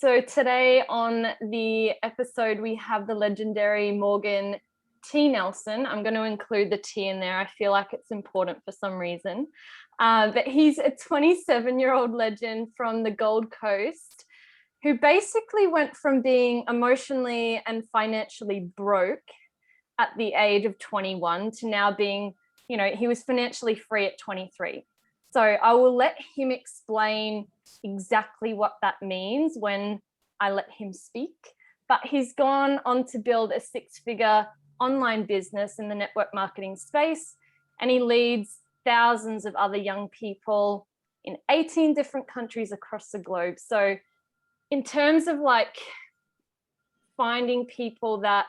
So today on the episode, we have the legendary Morgan T. Nelson. I'm going to include the T in there. I feel like it's important for some reason. But he's a 27-year-old legend from the Gold Coast who basically went from being emotionally and financially broke at the age of 21 to now being, he was financially free at 23. So I will let him explain exactly what that means when I let him speak. But he's gone on to build a 6-figure online business in the network marketing space, and he leads thousands of other young people in 18 different countries across the globe. So in terms of like finding people that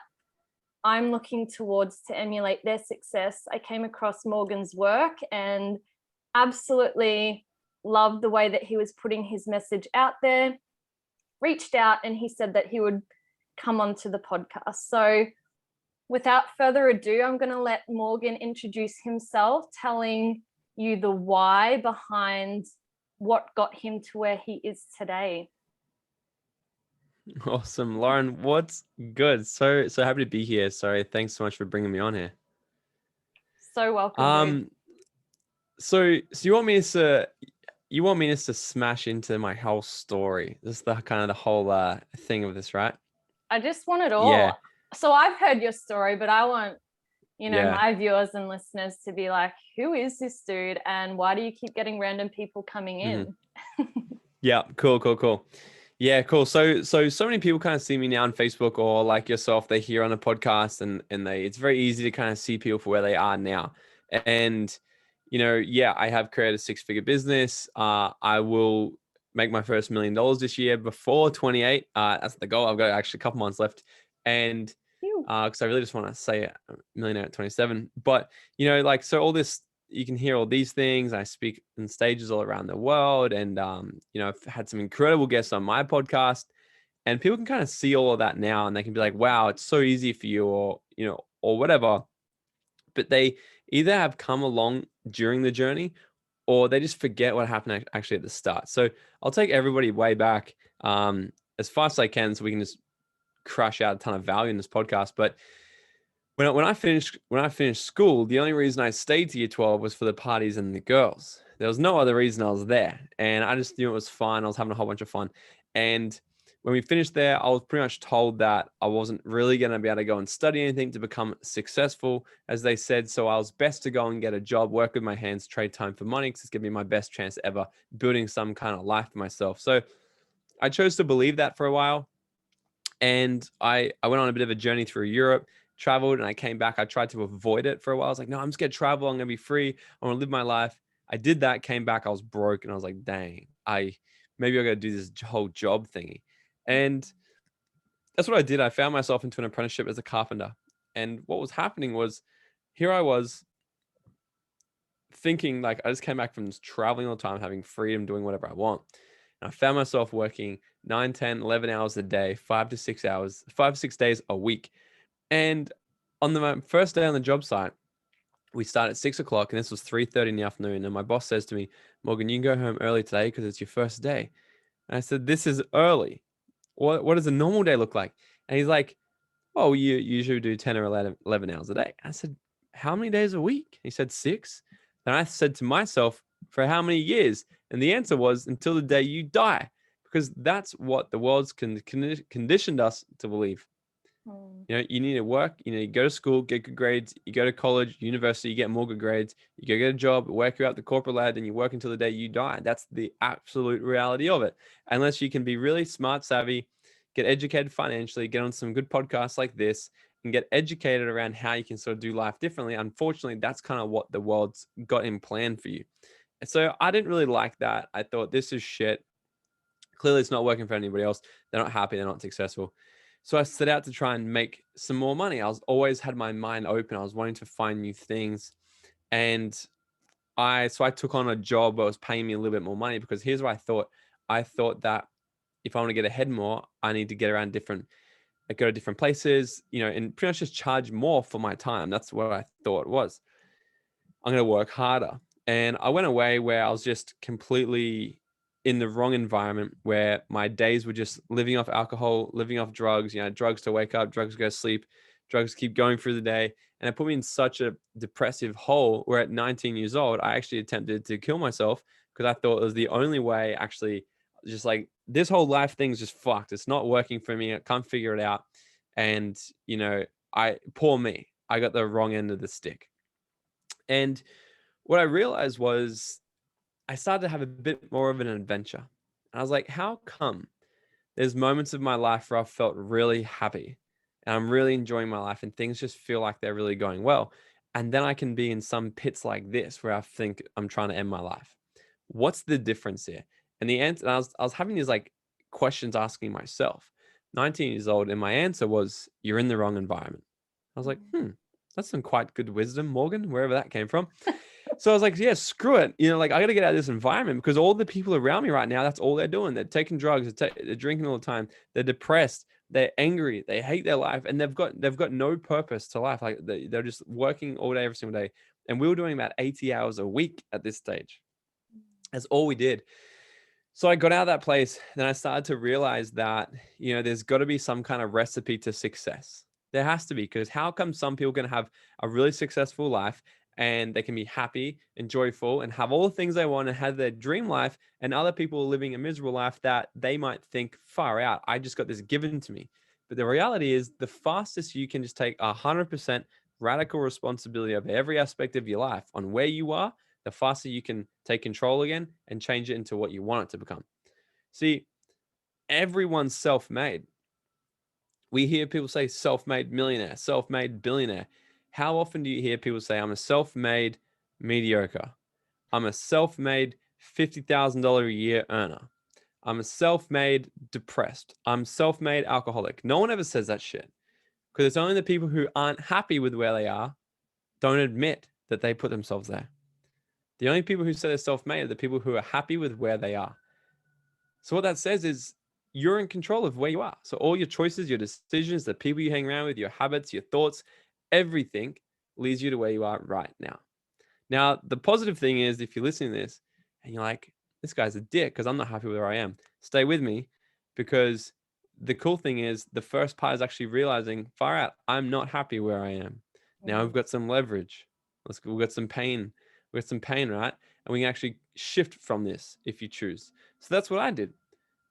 I'm looking towards to emulate their success, I came across Morgan's work and absolutely loved the way that he was putting his message out there, reached out, and he said that he would come onto the podcast. So without further ado, I'm going to let Morgan introduce himself, telling you the why behind what got him to where he is today. Awesome. Lauren, what's good? So happy to be here. Sorry, thanks so much for bringing me on here. So welcome, dude. So you want me to smash into my whole story? This is the kind of the whole thing of this, right? I just want it all. Yeah. So I've heard your story, but I want, Yeah. my viewers and listeners to be like, who is this dude and why do you keep getting random people coming in? Yeah, cool. Yeah, cool. So many people kind of see me now on Facebook, or like yourself, they hear on a podcast and it's very easy to kind of see people for where they are now. And, I have created a 6-figure business. I will make my first $1 million this year before 28. That's the goal. I've got actually a couple months left. And because I really just want to say a millionaire at 27. But, so all this, you can hear all these things. I speak in stages all around the world, and I've had some incredible guests on my podcast, and people can kind of see all of that now, and they can be like, wow, it's so easy for you, or or whatever. But they either have come along during the journey, or they just forget what happened actually at the start. So I'll take everybody way back as fast as I can, so we can just crush out a ton of value in this podcast. But when I finished school, the only reason I stayed to year 12 was for the parties and the girls. There was no other reason I was there. And I just knew it was fun. I was having a whole bunch of fun. And when we finished there, I was pretty much told that I wasn't really going to be able to go and study anything to become successful, as they said. So I was best to go and get a job, work with my hands, trade time for money, because it's going to be my best chance ever building some kind of life for myself. So I chose to believe that for a while. And I went on a bit of a journey through Europe, traveled, and I came back. I tried to avoid it for a while. I was like, no, I'm just going to travel. I'm going to be free. I want to live my life. I did that, came back. I was broke, and I was like, dang, maybe I got to do this whole job thingy. And that's what I did. I found myself into an apprenticeship as a carpenter. And what was happening was, here I was thinking, like, I just came back from traveling all the time, having freedom, doing whatever I want. And I found myself working 9, 10, 11 hours a day, 5 to 6 days a week. And on the first day on the job site, we start at 6 o'clock, and this was 3:30 in the afternoon. And my boss says to me, Morgan, you can go home early today because it's your first day. And I said, this is early. What does a normal day look like? And he's like, oh, you usually do 10 or 11 hours a day. I said, how many days a week? He said 6. Then I said to myself, for how many years? And the answer was, until the day you die, because that's what the world's conditioned us to believe. You need to work, you go to school, get good grades, you go to college, university, you get more good grades, you go get a job, work you out the corporate ladder, and you work until the day you die. That's the absolute reality of it. Unless you can be really smart, savvy, get educated financially, get on some good podcasts like this, and get educated around how you can sort of do life differently. Unfortunately, that's kind of what the world's got in plan for you. And so I didn't really like that. I thought, this is shit. Clearly, it's not working for anybody else. They're not happy. They're not successful. So I set out to try and make some more money. I was always had my mind open. I was wanting to find new things. And I took on a job that was paying me a little bit more money, because here's what I thought. I thought that if I want to get ahead more, I need to get around go to different places, and pretty much just charge more for my time. That's what I thought it was. I'm going to work harder. And I went away where I was just completely in the wrong environment where my days were just living off alcohol, living off drugs, drugs to wake up, drugs to go to sleep, drugs keep going through the day. And it put me in such a depressive hole where at 19 years old, I actually attempted to kill myself because I thought it was the only way. Actually, just like, this whole life thing's just fucked. It's not working for me. I can't figure it out. And, poor me, I got the wrong end of the stick. And what I realized was I started to have a bit more of an adventure. And I was like, how come there's moments of my life where I've felt really happy and I'm really enjoying my life and things just feel like they're really going well. And then I can be in some pits like this where I think I'm trying to end my life. What's the difference here? And the answer, and I was having these like questions asking myself, 19 years old, and my answer was, you're in the wrong environment. I was like, that's some quite good wisdom, Morgan, wherever that came from. So I was like, yeah, screw it. I got to get out of this environment because all the people around me right now, that's all they're doing. They're taking drugs, they're drinking all the time. They're depressed. They're angry. They hate their life, and they've got no purpose to life. Like they're just working all day, every single day. And we were doing about 80 hours a week at this stage. That's all we did. So I got out of that place. Then I started to realize that, there's got to be some kind of recipe to success. There has to be, because how come some people can have a really successful life and they can be happy and joyful and have all the things they want and have their dream life, and other people are living a miserable life that they might think, far out, I just got this given to me. But the reality is, the fastest you can just take 100% radical responsibility of every aspect of your life on where you are, the faster you can take control again and change it into what you want it to become. See, everyone's self-made. We hear people say self-made millionaire, self-made billionaire. How often do you hear people say, I'm a self-made mediocre? I'm a self-made $50,000 a year earner. I'm a self-made depressed. I'm self-made alcoholic. No one ever says that shit, because it's only the people who aren't happy with where they are don't admit that they put themselves there. The only people who say they're self-made are the people who are happy with where they are. So what that says is, you're in control of where you are. So all your choices, your decisions, the people you hang around with, your habits, your thoughts, everything leads you to where you are right now. Now, the positive thing is, if you're listening to this and you're like, this guy's a dick because I'm not happy with where I am, stay with me, because the cool thing is, the first part is actually realizing, far out, I'm not happy where I am. Now we've got some leverage. We've got some pain. We've got some pain, right? And we can actually shift from this if you choose. So that's what I did.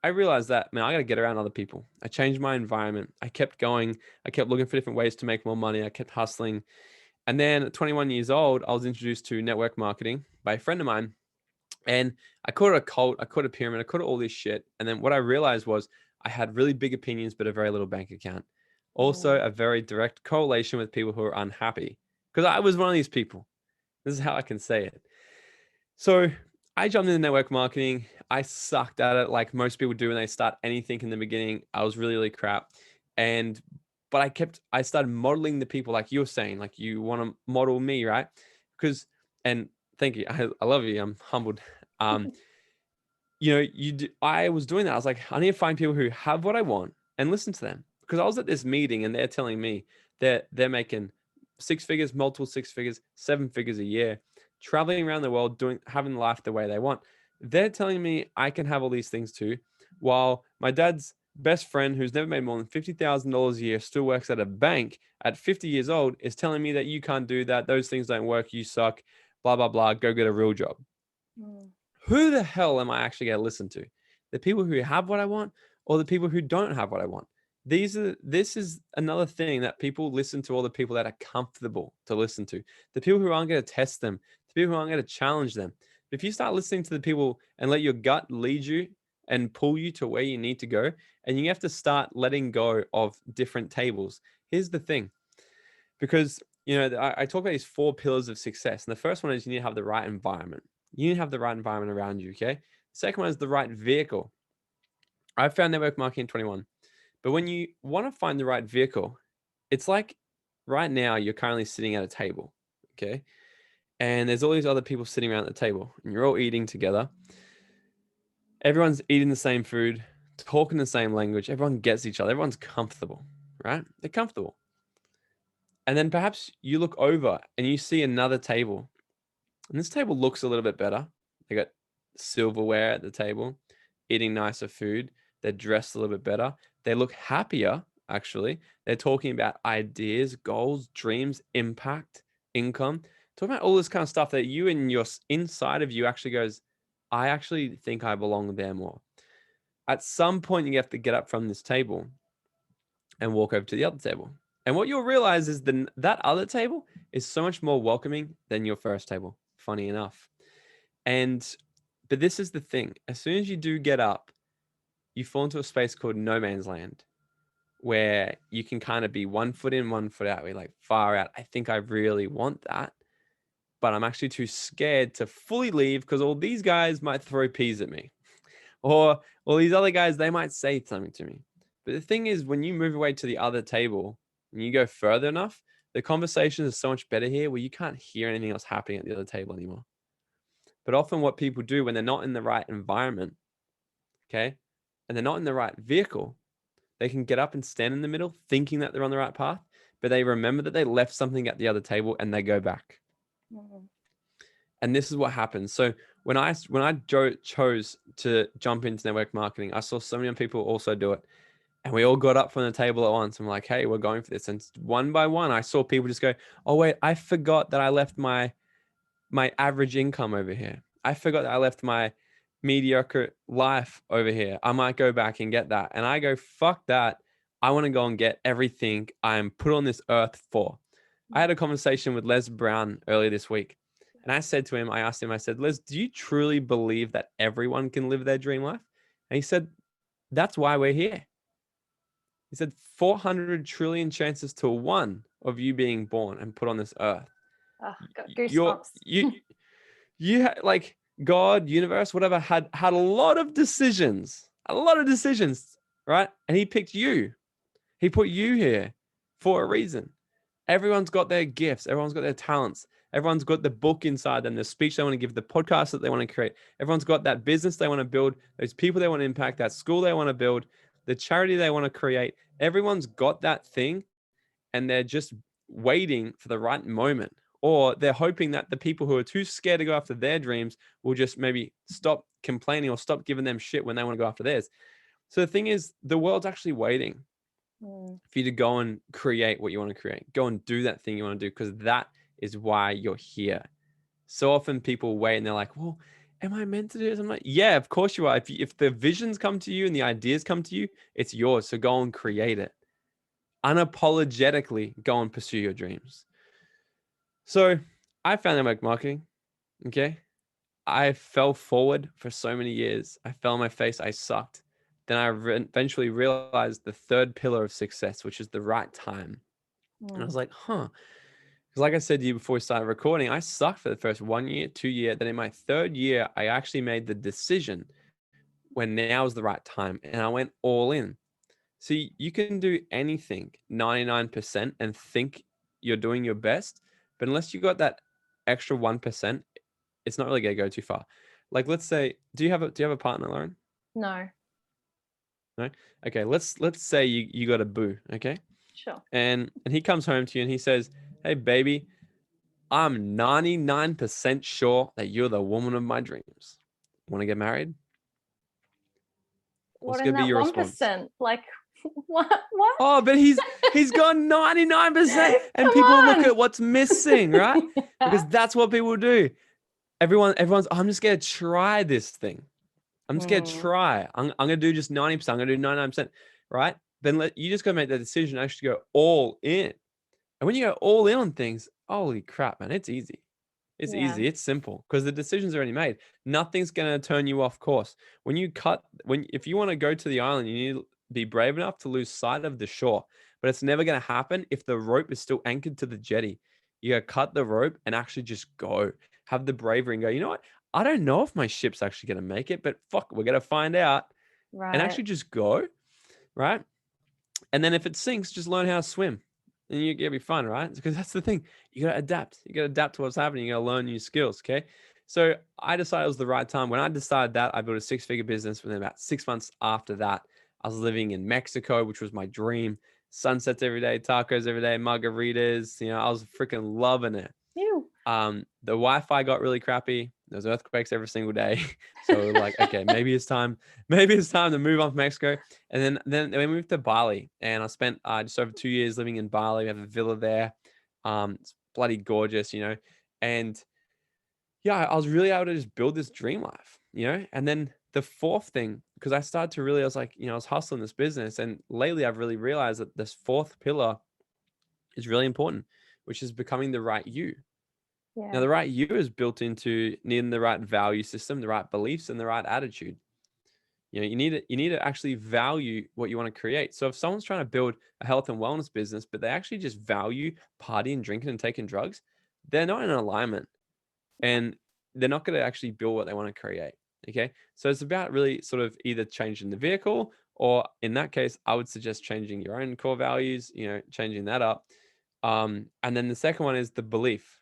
I realized that, man, I got to get around other people. I changed my environment. I kept going. I kept looking for different ways to make more money. I kept hustling. And then at 21 years old, I was introduced to network marketing by a friend of mine. And I called it a cult. I called it a pyramid. I called it all this shit. And then what I realized was, I had really big opinions, but a very little bank account. Also, a very direct correlation with people who are unhappy, because I was one of these people. This is how I can say it. So I jumped into network marketing. I sucked at it, like most people do when they start anything in the beginning. I was really, really crap. But I started modeling the people, like you were saying, like you want to model me, right? And thank you. I love you. I'm humbled. I was doing that. I was like, I need to find people who have what I want and listen to them, because I was at this meeting and they're telling me that they're making six figures, multiple six figures, seven figures a year, traveling around the world, having life the way they want. They're telling me I can have all these things too, while my dad's best friend, who's never made more than $50,000 a year, still works at a bank at 50 years old, is telling me that you can't do that. Those things don't work. You suck, blah, blah, blah. Go get a real job. Who the hell am I actually going to listen to? The people who have what I want, or the people who don't have what I want? This is another thing, that people listen to all the people that are comfortable to listen to, the people who aren't going to test them, the people who aren't going to challenge them. But if you start listening to the people and let your gut lead you and pull you to where you need to go, and you have to start letting go of different tables. Here's the thing, because I talk about these 4 pillars of success, and the first one is, you need to have the right environment. You need to have the right environment around you, okay? The second one is the right vehicle. I found network marketing in 21. But when you want to find the right vehicle, it's like right now you're currently sitting at a table, okay? And there's all these other people sitting around the table, and you're all eating together. Everyone's eating the same food, talking the same language. Everyone gets each other. Everyone's comfortable, right? They're comfortable. And then perhaps you look over and you see another table, and this table looks a little bit better. They got silverware at the table, eating nicer food. They're dressed a little bit better. They look happier, actually. They're talking about ideas, goals, dreams, impact, income, talking about all this kind of stuff that you and your inside of you actually goes, I actually think I belong there more. At some point, you have to get up from this table and walk over to the other table. And what you'll realize is that other table is so much more welcoming than your first table, funny enough. But this is the thing. As soon as you do get up, you fall into a space called no man's land, where you can kind of be 1 foot in, 1 foot out. We're like, far out. I think I really want that, but I'm actually too scared to fully leave because all these guys might throw peas at me, or all these other guys, they might say something to me. But the thing is, when you move away to the other table and you go further enough, the conversation is so much better here where you can't hear anything else happening at the other table anymore. But often what people do when they're not in the right environment, okay, and they're not in the right vehicle, they can get up and stand in the middle thinking that they're on the right path, but they remember that they left something at the other table and they go back. Mm-hmm. And this is what happens. So when I chose to jump into network marketing, I saw so many people also do it. And we all got up from the table at once. I'm like, hey, we're going for this. And one by one, I saw people just go, oh, wait, I forgot that I left my average income over here. I forgot that I left my mediocre life over here. I might go back and get that. And I go, fuck that. I want to go and get everything I'm put on this earth for. I had a conversation with Les Brown earlier this week. And I said to him, I asked him, I said, Les, do you truly believe that everyone can live their dream life? And he said, that's why we're here. He said 400 trillion chances to 1 of you being born and put on this earth. Oh, got goosebumps. You like God, universe, whatever, had a lot of decisions, right? And he picked you. He put you here for a reason. Everyone's got their gifts. Everyone's got their talents. Everyone's got the book inside them, the speech they want to give, the podcast that they want to create. Everyone's got that business they want to build, those people they want to impact, that school they want to build, the charity they want to create. Everyone's got that thing, and they're just waiting for the right moment. Or they're hoping that the people who are too scared to go after their dreams will just maybe stop complaining or stop giving them shit when they want to go after theirs. So the thing is, the world's actually waiting for you to go and create what you want to create. Go and do that thing you want to do, because that is why you're here. So often people wait and they're like, well, am I meant to do this? I'm like, yeah, of course you are. If the visions come to you and the ideas come to you, it's yours. So go and create it. Unapologetically go and pursue your dreams. So I found network marketing. Okay. I fell forward for so many years. I fell on my face. I sucked. Then I eventually realized the third pillar of success, which is the right time. And I was like, huh. Because like I said to you before we started recording, I sucked for the first 1 year, 2 year. Then in my third year, I actually made the decision when now is the right time. And I went all in. See, you can do anything 99% and think you're doing your best. But unless you got that extra 1%, it's not really going to go too far. Like, let's say, do you have a partner, Lauren? No. No? Okay, let's say you got a boo, okay? Sure. And he comes home to you and he says, hey, baby, I'm 99% sure that you're the woman of my dreams. Want to get married? What's going to be your 1%? Response? Like, what? Oh, but he's gone 99%. And people look at what's missing, right? Because that's what people do. Everyone's, I'm just going to try this thing. I'm just going to try. I'm going to do just 90%. I'm going to do 99%, right? Then you just got to make that decision and actually go all in. And when you go all in on things, holy crap, man, it's easy. It's easy. It's simple because the decision's already made. Nothing's going to turn you off course. If you want to go to the island, you need to be brave enough to lose sight of the shore, but it's never going to happen if the rope is still anchored to the jetty. You got to cut the rope and actually just go. Have the bravery and go, you know what? I don't know if my ship's actually going to make it, but fuck, we're going to find out. Right. And actually just go, right? And then if it sinks, just learn how to swim. And you're going to be fun, right? Because that's the thing. You got to adapt. You got to adapt to what's happening. You got to learn new skills, okay? So I decided it was the right time. When I decided that, I built a 6-figure business. Within about 6 months after that, I was living in Mexico, which was my dream. Sunsets every day, tacos every day, margaritas. I was freaking loving it. Ew. The Wi-Fi got really crappy. There's earthquakes every single day. So like, okay, maybe it's time to move on from Mexico. And then we moved to Bali, and I spent just over 2 years living in Bali. We have a villa there. It's bloody gorgeous, and yeah, I was really able to just build this dream life, and then the fourth thing, because I started to really, I was like, I was hustling this business, and lately I've really realized that this fourth pillar is really important, which is becoming the right you. Now, Yeah. the right you is built into needing the right value system, the right beliefs, and the right attitude. You need to actually value what you want to create. So if someone's trying to build a health and wellness business, but they actually just value partying, drinking, and taking drugs, they're not in alignment, and they're not going to actually build what they want to create. Okay. So it's about really sort of either changing the vehicle, or in that case, I would suggest changing your own core values, changing that up. And then the second one is the belief.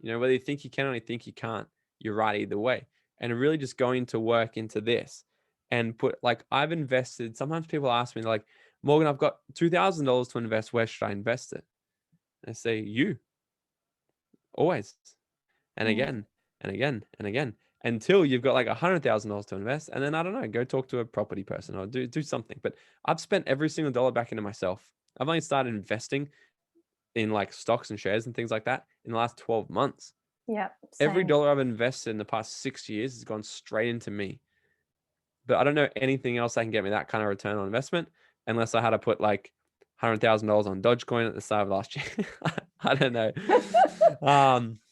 Whether you think you can or you think you can't, you're right either way. And really just going to work into this and I've invested. Sometimes people ask me, like, Morgan, I've got $2,000 to invest. Where should I invest it? And I say, you, always. And again, and again, and again, until you've got like $100,000 to invest. And then, I don't know, go talk to a property person or do something. But I've spent every single dollar back into myself. I've only started investing in like stocks and shares and things like that in the last 12 months. Yeah. Every Same. dollar I've invested in the past 6 years has gone straight into me. But I don't know anything else that can get me that kind of return on investment, unless I had to put like $100,000 on Dogecoin at the start of last year. I don't know.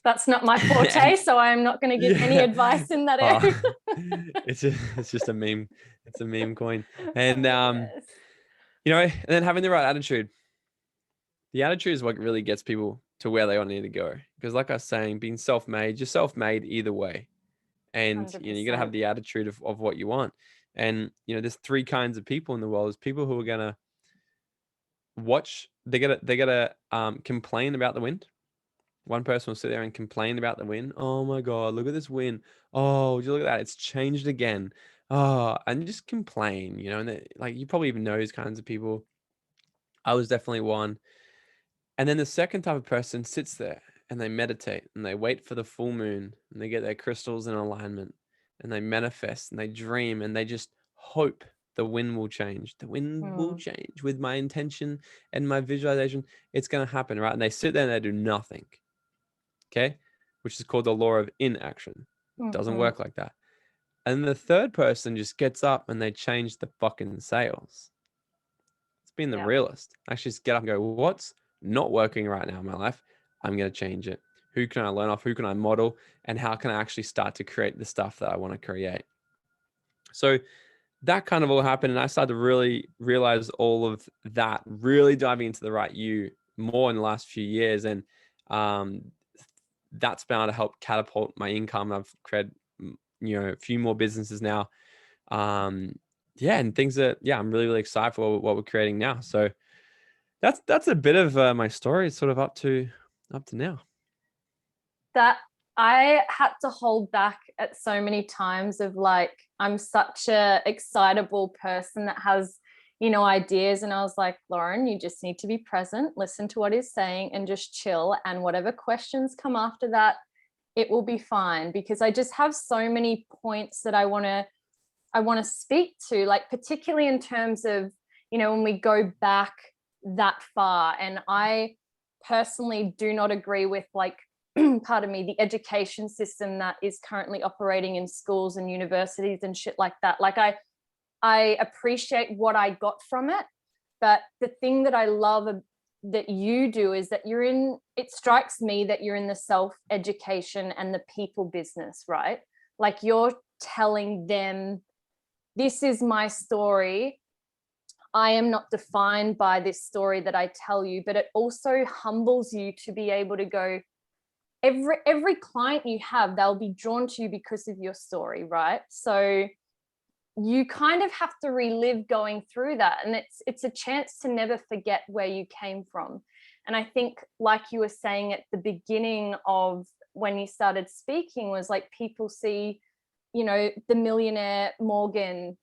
That's not my forte, and, so I'm not going to give any advice in that area. It's just a meme. It's a meme coin. And Yes. and then having the right attitude. The attitude is what really gets people to where they all need to go. Because like I was saying, being self-made, you're self-made either way. And you're gonna have 100%. the attitude of what you want. And there's three kinds of people in the world. There's people who are gonna complain about the wind. One person will sit there and complain about the wind. Oh my God, look at this wind. Oh, would you look at that? It's changed again. Oh, and just complain, and like, you probably even know these kinds of people. I was definitely one. And then the second type of person sits there and they meditate and they wait for the full moon and they get their crystals in alignment and they manifest and they dream and they just hope the wind will change. The wind will change with my intention and my visualization. It's going to happen, right? And they sit there and they do nothing. Okay. Which is called the law of inaction. It doesn't work like that. And the third person just gets up and they change the fucking sails. It's being the realist. Actually, just get up and go, what's not working right now in my life? I'm going to change it. Who can I learn off? Who can I model? And how can I actually start to create the stuff that I want to create? So that kind of all happened. And I started to really realize all of that, really diving into the right you more in the last few years. And that's been able to help catapult my income. I've created, a few more businesses now. And things that, I'm really, really excited for what we're creating now. So that's a bit of my story, sort of up to now. That I had to hold back at so many times of like, I'm such a excitable person that has, ideas. And I was like, Lauren, you just need to be present, listen to what he's saying and just chill. And whatever questions come after that, it will be fine, because I just have so many points that I want to speak to, like particularly in terms of, when we go back that far. And I personally do not agree with like, pardon me, the education system that is currently operating in schools and universities and shit like that. Like I appreciate what I got from it, but the thing that I love that you do is that it strikes me that you're in the self-education and the people business, right? Like you're telling them, this is my story. I am not defined by this story that I tell you, but it also humbles you to be able to go, every client you have, they'll be drawn to you because of your story, right? So you kind of have to relive going through that. And it's a chance to never forget where you came from. And I think, like you were saying at the beginning of when you started speaking, was like people see, the millionaire Morgan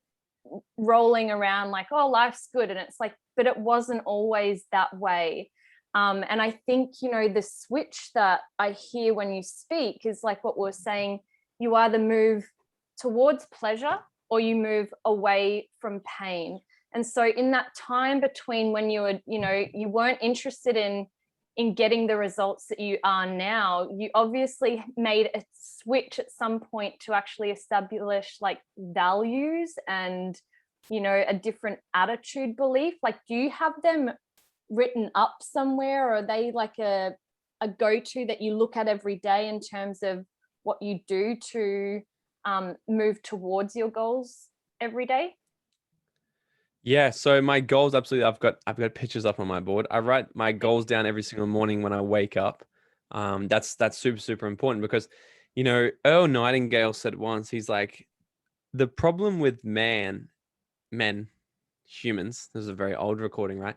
rolling around like, oh, life's good. And it's like, but it wasn't always that way. And I think, the switch that I hear when you speak is like what we're saying, you either move towards pleasure or you move away from pain. And so in that time between when you were, you weren't interested in getting the results that you are now, you obviously made a switch at some point to actually establish like values and, a different attitude, belief. Like, do you have them written up somewhere, or are they like a go-to that you look at every day in terms of what you do to move towards your goals every day? Yeah, so my goals, absolutely. I've got pictures up on my board. I write my goals down every single morning when I wake up. That's super, super important because, Earl Nightingale said once, he's like, the problem with men, humans, this is a very old recording, right?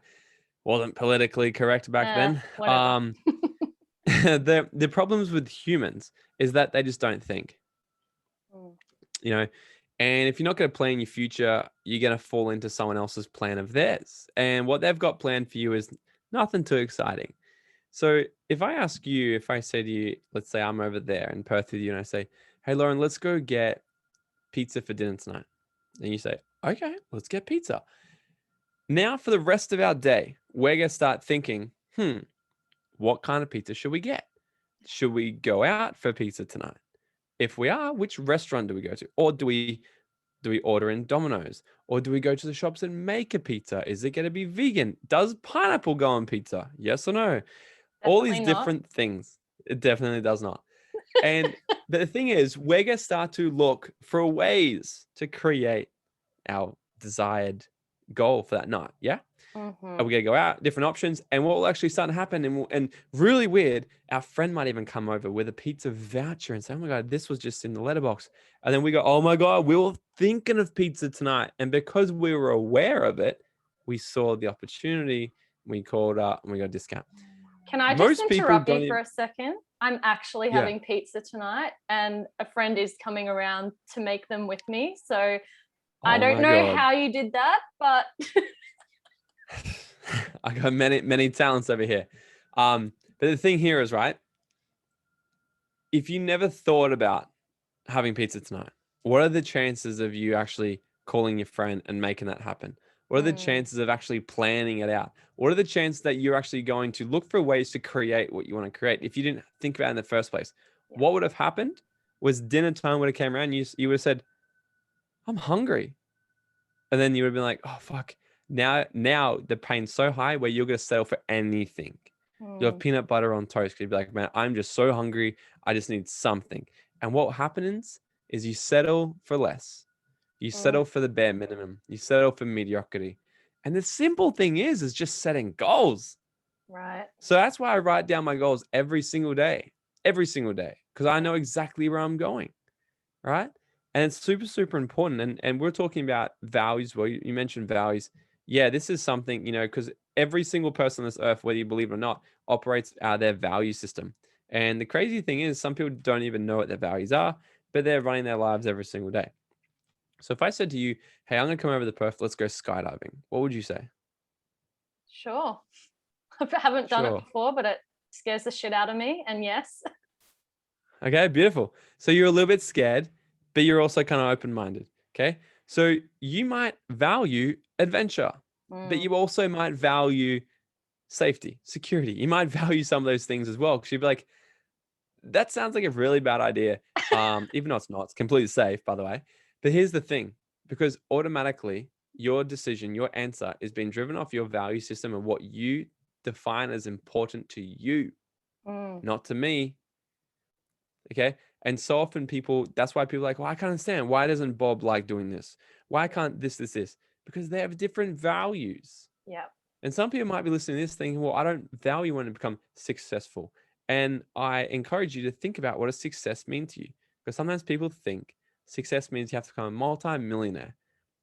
Wasn't politically correct back then. Whatever. The problems with humans is that they just don't think. Mm. And if you're not going to plan your future, you're going to fall into someone else's plan of theirs. And what they've got planned for you is nothing too exciting. So if I say to you, let's say I'm over there in Perth with you and I say, hey, Lauren, let's go get pizza for dinner tonight. And you say, okay, let's get pizza. Now for the rest of our day, we're going to start thinking, what kind of pizza should we get? Should we go out for pizza tonight? If we are, which restaurant do we go to? Or do we order in Domino's? Or do we go to the shops and make a pizza? Is it going to be vegan? Does pineapple go on pizza? Yes or no? All these Definitely not. different things. It definitely does not. And but the thing is, we're going to start to look for ways to create our desired goal for that night. Yeah. Mm-hmm. We're going to go out, different options. And what will actually start to happen, and really weird, our friend might even come over with a pizza voucher and say, oh my God, this was just in the letterbox. And then we go, oh my God, we were thinking of pizza tonight. And because we were aware of it, we saw the opportunity, we called up and we got a discount. Can I just interrupt you for a second? I'm actually having pizza tonight and a friend is coming around to make them with me. So I don't know how you did that, but... I got many talents over here. But the thing here is, right, if you never thought about having pizza tonight, what are the chances of you actually calling your friend and making that happen? What are the chances of actually planning it out? What are the chances that you're actually going to look for ways to create what you want to create if you didn't think about it in the first place? Yeah. What would have happened was dinner time would have came around, you would have said, I'm hungry. And then you would have been like, oh, fuck. Now the pain's so high where you're going to settle for anything. You'll have peanut butter on toast. You'd be like, man, I'm just so hungry. I just need something. And what happens is you settle for less. You settle for the bare minimum. You settle for mediocrity. And the simple thing is just setting goals. Right. So that's why I write down my goals every single day, because I know exactly where I'm going. Right. And it's super, super important. And we're talking about values. Well, you mentioned values. Yeah, this is something, because every single person on this earth, whether you believe it or not, operates out of their value system. And the crazy thing is some people don't even know what their values are, but they're running their lives every single day. So if I said to you, hey, I'm going to come over to Perth, let's go skydiving, what would you say? Sure. I haven't done it before, but it scares the shit out of me. And yes. Okay, beautiful. So you're a little bit scared, but you're also kind of open-minded. Okay. So you might value adventure, but you also might value safety, security. You might value some of those things as well. Cause you'd be like, that sounds like a really bad idea. Even though it's not, it's completely safe, by the way. But here's the thing, because automatically your decision, your answer is being driven off your value system and what you define as important to you, not to me. Okay. And so often that's why people are like, well, I can't understand. Why doesn't Bob like doing this? Why can't this? Because they have different values. Yeah. And some people might be listening to this thinking, well, I don't value wanting to become successful. And I encourage you to think about what does success mean to you? Because sometimes people think success means you have to become a multi-millionaire.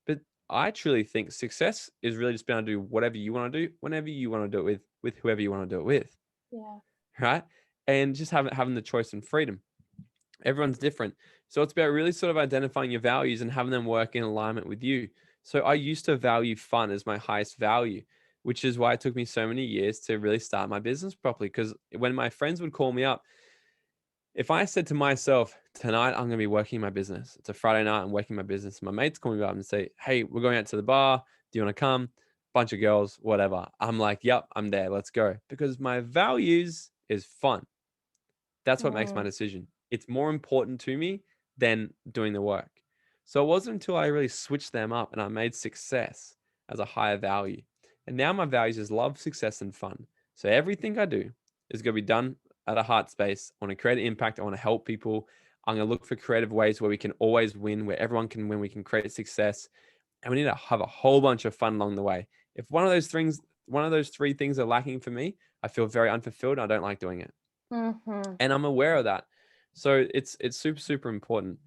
But I truly think success is really just being able to do whatever you want to do, whenever you want to do it with whoever you want to do it with. Yeah. Right. And just having the choice and freedom. Everyone's different. So it's about really sort of identifying your values and having them work in alignment with you. So I used to value fun as my highest value, which is why it took me so many years to really start my business properly. Because when my friends would call me up, If I said to myself, tonight I'm going to be working my business, it's a Friday night, I'm working my business. My mates call me up and say, hey, we're going out to the bar. Do you want to come? Bunch of girls, whatever. I'm like, yep, I'm there. Let's go. Because my values is fun. That's what makes my Mm, decision. It's more important to me than doing the work. So it wasn't until I really switched them up and I made success as a higher value. And now my values is love, success, and fun. So everything I do is going to be done at a heart space. I want to create an impact. I want to help people. I'm going to look for creative ways where we can always win, where everyone can win. We can create success. And we need to have a whole bunch of fun along the way. If one of those three things are lacking for me, I feel very unfulfilled and I don't like doing it. mm-hmm. And I'm aware of that. So it's super, super important.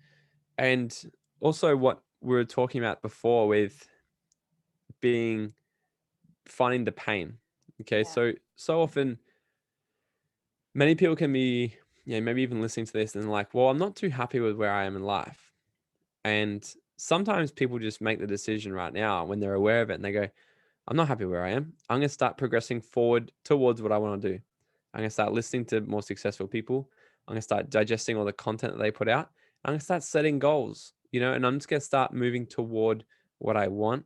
And also what we were talking about before with being finding the pain. Okay. Yeah. So often many people can be, maybe even listening to this and like, well, I'm not too happy with where I am in life. And sometimes people just make the decision right now when they're aware of it and they go, I'm not happy where I am. I'm going to start progressing forward towards what I want to do. I'm going to start listening to more successful people. I'm going to start digesting all the content that they put out. I'm going to start setting goals, and I'm just going to start moving toward what I want.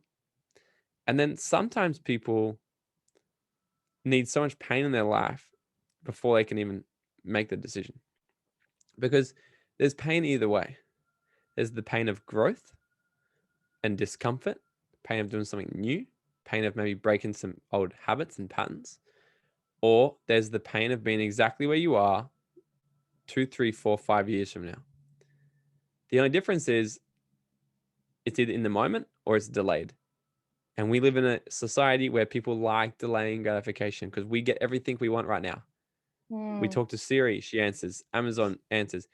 And then sometimes people need so much pain in their life before they can even make the decision, because there's pain either way. There's the pain of growth and discomfort, pain of doing something new, pain of maybe breaking some old habits and patterns. Or there's the pain of being exactly where you are 2, 3, 4, 5 years from now. The only difference is it's either in the moment or it's delayed. And we live in a society where people like delaying gratification because we get everything we want right now. We Mm, talk to Siri, she answers. Amazon answers.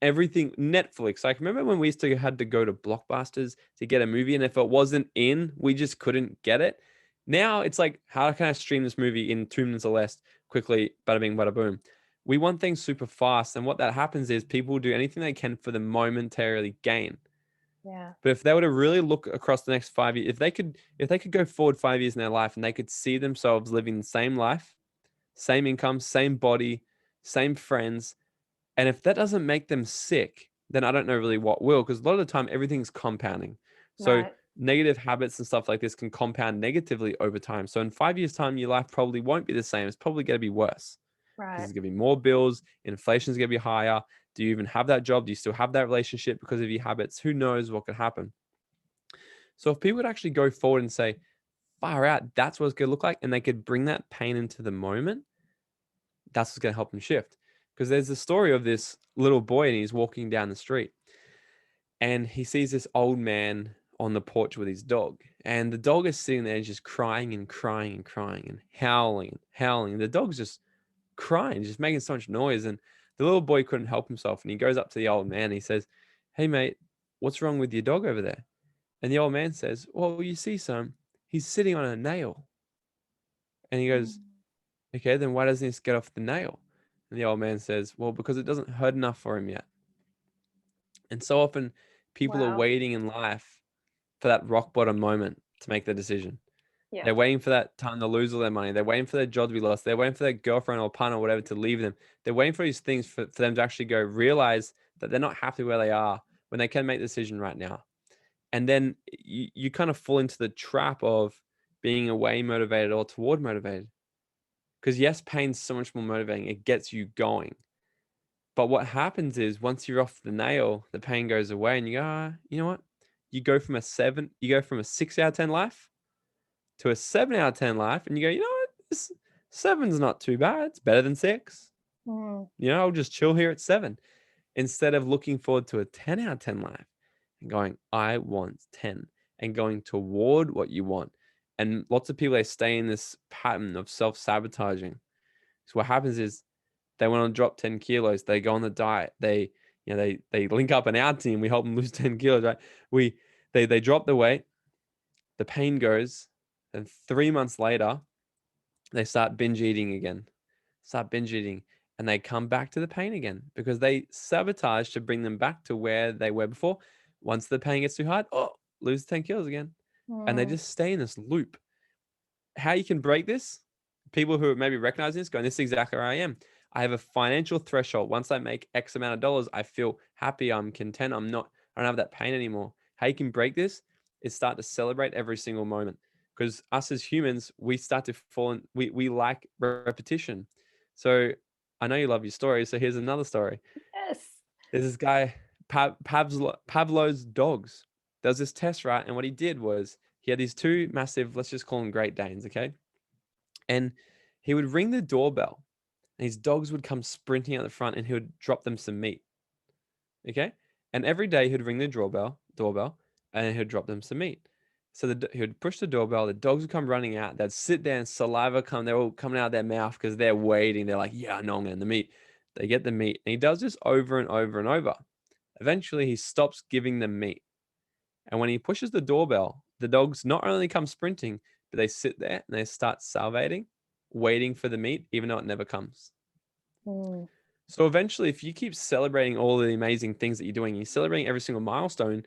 Everything, Netflix. Like, remember when we used to had to go to Blockbusters to get a movie, and if it wasn't in, we just couldn't get it. Now it's like, how can I stream this movie in 2 minutes or less quickly? Bada bing, bada boom. We want things super fast, and what that happens is people do anything they can for the momentarily gain. yeah. But if they were to really look across the next 5 years, if they could go forward 5 years in their life and they could see themselves living the same life, same income, same body, same friends, and if that doesn't make them sick, then I don't know really what will, because a lot of the time everything's compounding. So Right. negative habits and stuff like this can compound negatively over time. So in 5 years' time, your life probably won't be the same. It's probably going to be worse because Right. there's going to be more bills. Inflation's going to be higher. Do you even have that job? Do you still have that relationship because of your habits? Who knows what could happen? So if people would actually go forward and say, far out, that's what it's going to look like, and they could bring that pain into the moment, that's what's going to help them shift. Because there's the story of this little boy and he's walking down the street and he sees this old man on the porch with his dog. And the dog is sitting there just crying and crying and crying and howling and howling. And the dog's just crying, just making so much noise. And the little boy couldn't help himself. And he goes up to the old man and he says, hey, mate, what's wrong with your dog over there? And the old man says, well, you see, son, he's sitting on a nail. And he goes, Mm, okay, then why doesn't he just get off the nail? And the old man says, well, because it doesn't hurt enough for him yet. And so often people are wow. waiting in life for that rock bottom moment to make the decision. Yeah. They're waiting for that time to lose all their money. They're waiting for their job to be lost. They're waiting for their girlfriend or partner or whatever to leave them. They're waiting for these things for them to actually go realize that they're not happy where they are when they can make the decision right now. And then you kind of fall into the trap of being away motivated or toward motivated. Because yes, pain's so much more motivating. It gets you going. But what happens is once you're off the nail, the pain goes away and you go, you know what? You go from a 6 out of 10 life to a 7 out of 10 life. And you go, you know what? This seven's not too bad. It's better than six. Mm, I'll just chill here at seven instead of looking forward to a 10 out of 10 life and going, I want 10 and going toward what you want. And lots of people, they stay in this pattern of self-sabotaging. So what happens is they want to drop 10 kilos. They go on the diet. They link up in our team. We help them lose 10 kilos, right? They drop the weight, the pain goes, and 3 months later, they start binge eating again, and they come back to the pain again because they sabotage to bring them back to where they were before. Once the pain gets too hard, lose 10 kilos again. And they mm, just stay in this loop. How you can break this? People who are maybe recognizing this, going, this is exactly where I am. I have a financial threshold. Once I make X amount of dollars, I feel happy. I'm content. I don't have that pain anymore. How you can break this is start to celebrate every single moment. Because us as humans, we start to fall in, we like repetition. So I know you love your story. So here's another story. Yes. There's this guy, Pavlov's dogs. There was this test, right? And what he did was he had these two massive, let's just call them Great Danes, okay? And he would ring the doorbell and his dogs would come sprinting out the front and he would drop them some meat. Okay. And every day he'd ring the doorbell, and he'd drop them some meat. So he would push the doorbell, the dogs would come running out, they'd sit there and saliva they're all coming out of their mouth because they're waiting. They're like, yeah, no, I'm getting the meat. They get the meat. And he does this over and over and over. Eventually he stops giving them meat. And when he pushes the doorbell, the dogs not only come sprinting, but they sit there and they start salivating, waiting for the meat, even though it never comes. Mm. So eventually, if you keep celebrating all the amazing things that you're doing, you're celebrating every single milestone,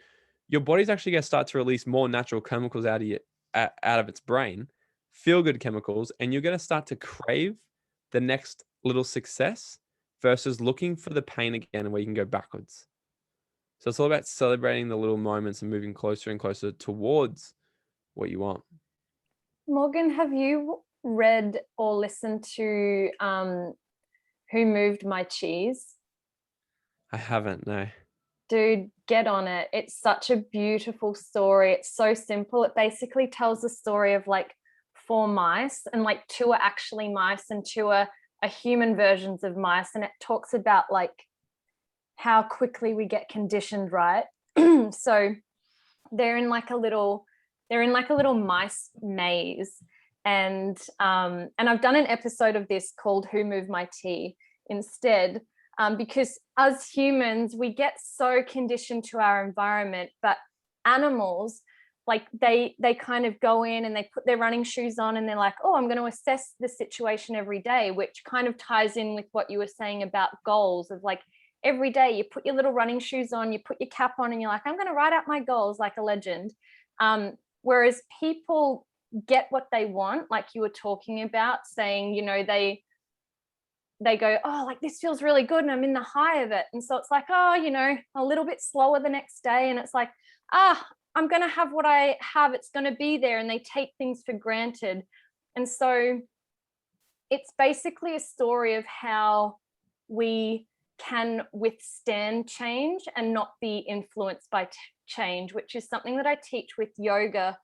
your body's actually going to start to release more natural chemicals out of its brain, feel good chemicals, and you're going to start to crave the next little success versus looking for the pain again where you can go backwards. So it's all about celebrating the little moments and moving closer and closer towards what you want. Morgan, have you read or listened to Who Moved My Cheese? I haven't, no. Dude, get on it. It's such a beautiful story. It's so simple. It basically tells the story of like 4 mice, and like 2 are actually mice and 2 are human versions of mice. And it talks about like how quickly we get conditioned, right? So they're in like a little mice maze. And I've done an episode of this called Who Moved My Tea instead, because as humans, we get so conditioned to our environment, but animals, like they kind of go in and they put their running shoes on and they're like, oh, I'm going to assess the situation every day, which kind of ties in with what you were saying about goals of like, every day you put your little running shoes on, you put your cap on, and you're like, I'm going to write out my goals like a legend. Whereas people get what they want, like you were talking about, saying, you know, they go, oh, like this feels really good and I'm in the high of it. And so it's like, oh, you know, a little bit slower the next day. And it's like, I'm going to have what I have. It's going to be there. And they take things for granted. And so it's basically a story of how we can withstand change and not be influenced by change, which is something that I teach with yoga,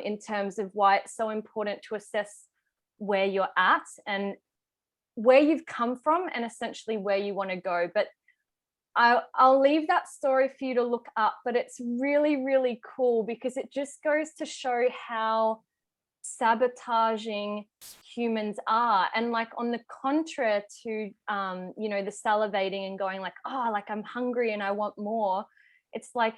in terms of why it's so important to assess where you're at and where you've come from and essentially where you want to go. But I'll leave that story for you to look up, but it's really, really cool because it just goes to show how sabotaging humans are. And like on the contra to you know, the salivating and going like, oh, like I'm hungry and I want more, it's like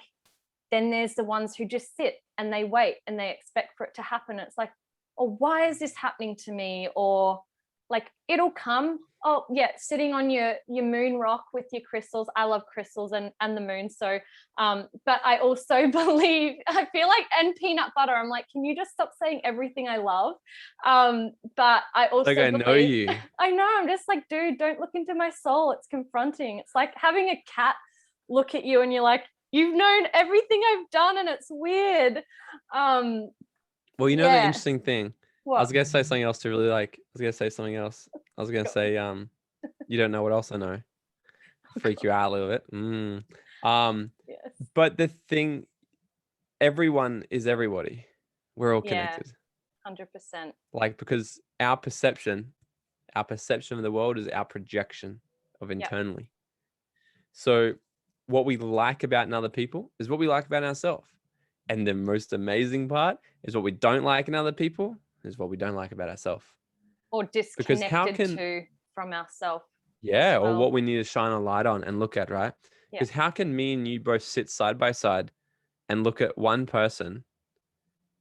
then there's the ones who just sit and they wait and they expect for it to happen. It's like, oh, why is this happening to me? Or like it'll come. Oh yeah, sitting on your moon rock with your crystals. I love crystals and the moon. So but I also believe, I feel like, and peanut butter, I'm like, can you just stop saying everything I love? But I also Like I know you. I know, I'm just like, dude, don't look into my soul. It's confronting. It's like having a cat look at you and you're like, you've known everything I've done and it's weird. Well, you know, the interesting thing, What? I was gonna say something else to really like. I was gonna say something else. I was gonna say, you don't know what else I know. Freak you out a little bit. Yes. But the thing, everyone is everybody. We're all Yeah, connected. 100%. Like, because our perception of the world is our projection of internally. So what we like about other people is what we like about ourselves. And the most amazing part is what we don't like in other people is what we don't like about ourselves. Or disconnected from ourselves. Yeah, or well. what we need to shine a light on and look at, right? Because how can me and you both sit side by side and look at one person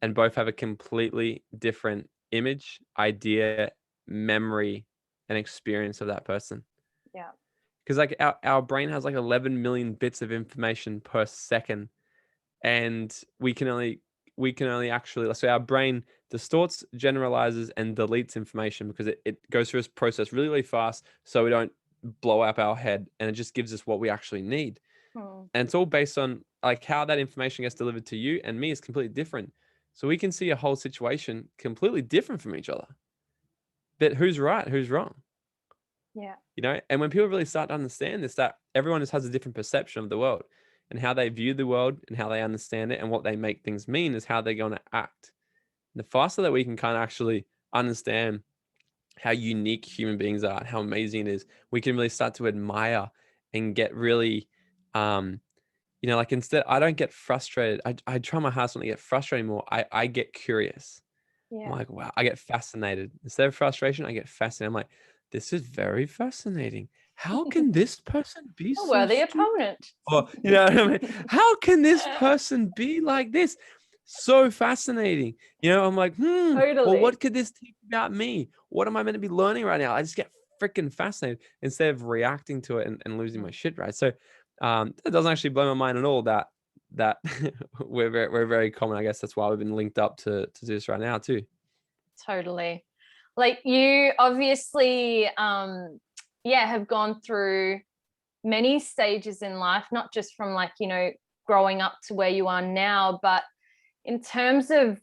and both have a completely different image, idea, memory, and experience of that person? Yeah. Because like our brain has like 11 million bits of information per second, and we can only we can only actually, let's say our brain distorts, generalizes, and deletes information because it goes through this process really, really fast so we don't blow up our head, and it just gives us what we actually need. Hmm. And it's all based on like how that information gets delivered to you and me is completely different. So we can see a whole situation completely different from each other. But who's right? Who's wrong? Yeah. And when people really start to understand this, that everyone just has a different perception of the world, and how they view the world and how they understand it and what they make things mean is how they're going to act. And the faster that we can kind of actually understand how unique human beings are and how amazing it is, we can really start to admire and get really, um, like instead, I don't get frustrated. I try my hardest not to get frustrated more. I get curious. I'm Yeah. like, wow, I get fascinated. Instead of frustration, I get fascinated. I'm like, this is very fascinating. How can this person be A so worthy stupid? opponent. Or, you know what I mean? How can this person be like this? So fascinating. I'm like, well, Totally. what could this teach about me? What am I meant to be learning right now? I just get freaking fascinated instead of reacting to it and losing my shit, right? So that doesn't actually blow my mind at all that we're very common. I guess that's why we've been linked up to do this right now too. Totally. Like you obviously have gone through many stages in life, not just from like, growing up to where you are now, but in terms of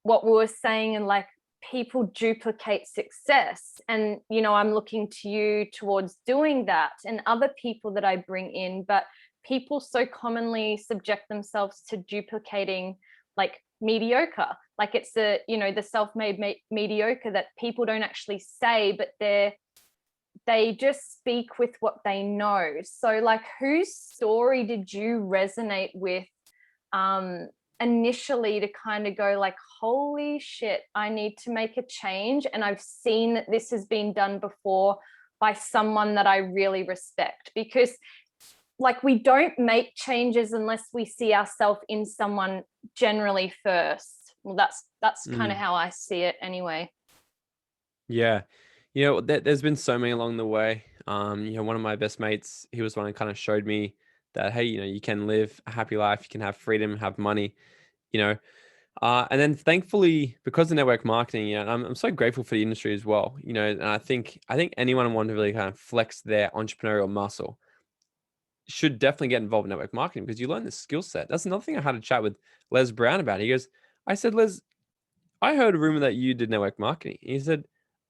what we were saying, and like people duplicate success, and I'm looking to you towards doing that, and other people that I bring in, but people so commonly subject themselves to duplicating like mediocre, like it's the self-made mediocre that people don't actually say, but they just speak with what they know. So like, whose story did you resonate with initially to kind of go like, holy shit, I need to make a change, and I've seen that this has been done before by someone that I really respect? Because like, we don't make changes unless we see ourselves in someone generally first. Well, that's kind of how I see it anyway. Yeah. There's been so many along the way. One of my best mates, he was one who kind of showed me that, hey, you can live a happy life, you can have freedom, have money, you know. And then thankfully, because of network marketing, I'm so grateful for the industry as well. And I think anyone wanting to really kind of flex their entrepreneurial muscle should definitely get involved in network marketing because you learn the skill set. That's another thing I had a chat with Les Brown about. He goes, I said, Les, I heard a rumor that you did network marketing. He said,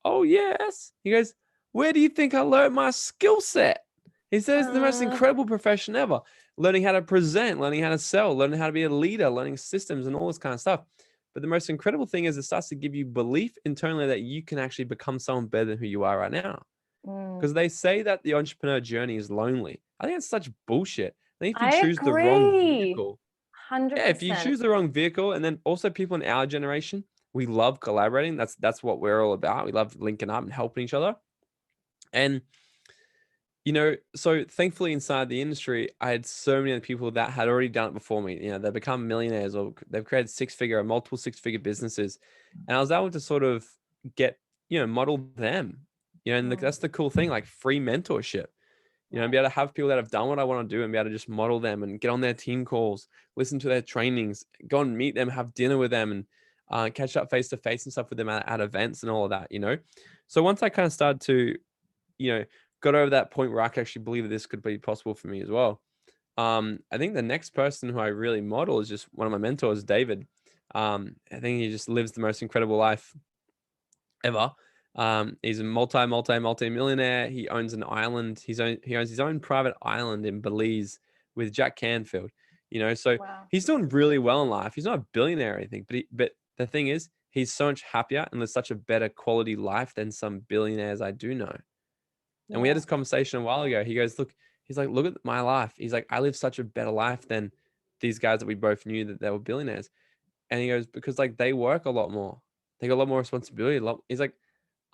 oh, yes. He goes, where do you think I learned my skill set? He says, the most incredible profession ever. Learning how to present, learning how to sell, learning how to be a leader, learning systems and all this kind of stuff. But the most incredible thing is it starts to give you belief internally that you can actually become someone better than who you are right now. Because they say that the entrepreneur journey is lonely. I think it's such bullshit. I think if you I choose the wrong agree. vehicle, yeah, if you 100%. choose the wrong vehicle, and then also people in our generation, we love collaborating. That's what we're all about. We love linking up and helping each other. And so thankfully inside the industry, I had so many other people that had already done it before me. They've become millionaires or they've created multiple six-figure businesses. And I was able to sort of get, model them. And that's the cool thing, like free mentorship. And be able to have people that have done what I want to do and be able to just model them and get on their team calls, listen to their trainings, go and meet them, have dinner with them, and catch up face to face and stuff with them at events and all of that. So once I kind of started to, got over that point where I could actually believe that this could be possible for me as well. I think the next person who I really model is just one of my mentors, David. I think he just lives the most incredible life ever. He's a multi millionaire. He owns an island. He owns his own private island in Belize with Jack Canfield. So Wow. he's doing really well in life. He's not a billionaire or anything, but the thing is, he's so much happier and lives such a better quality life than some billionaires I do know. And we had Yeah. this conversation a while ago. He goes, look at my life. He's like, I live such a better life than these guys that we both knew that they were billionaires. And he goes, because like they work a lot more. They got a lot more responsibility. He's like,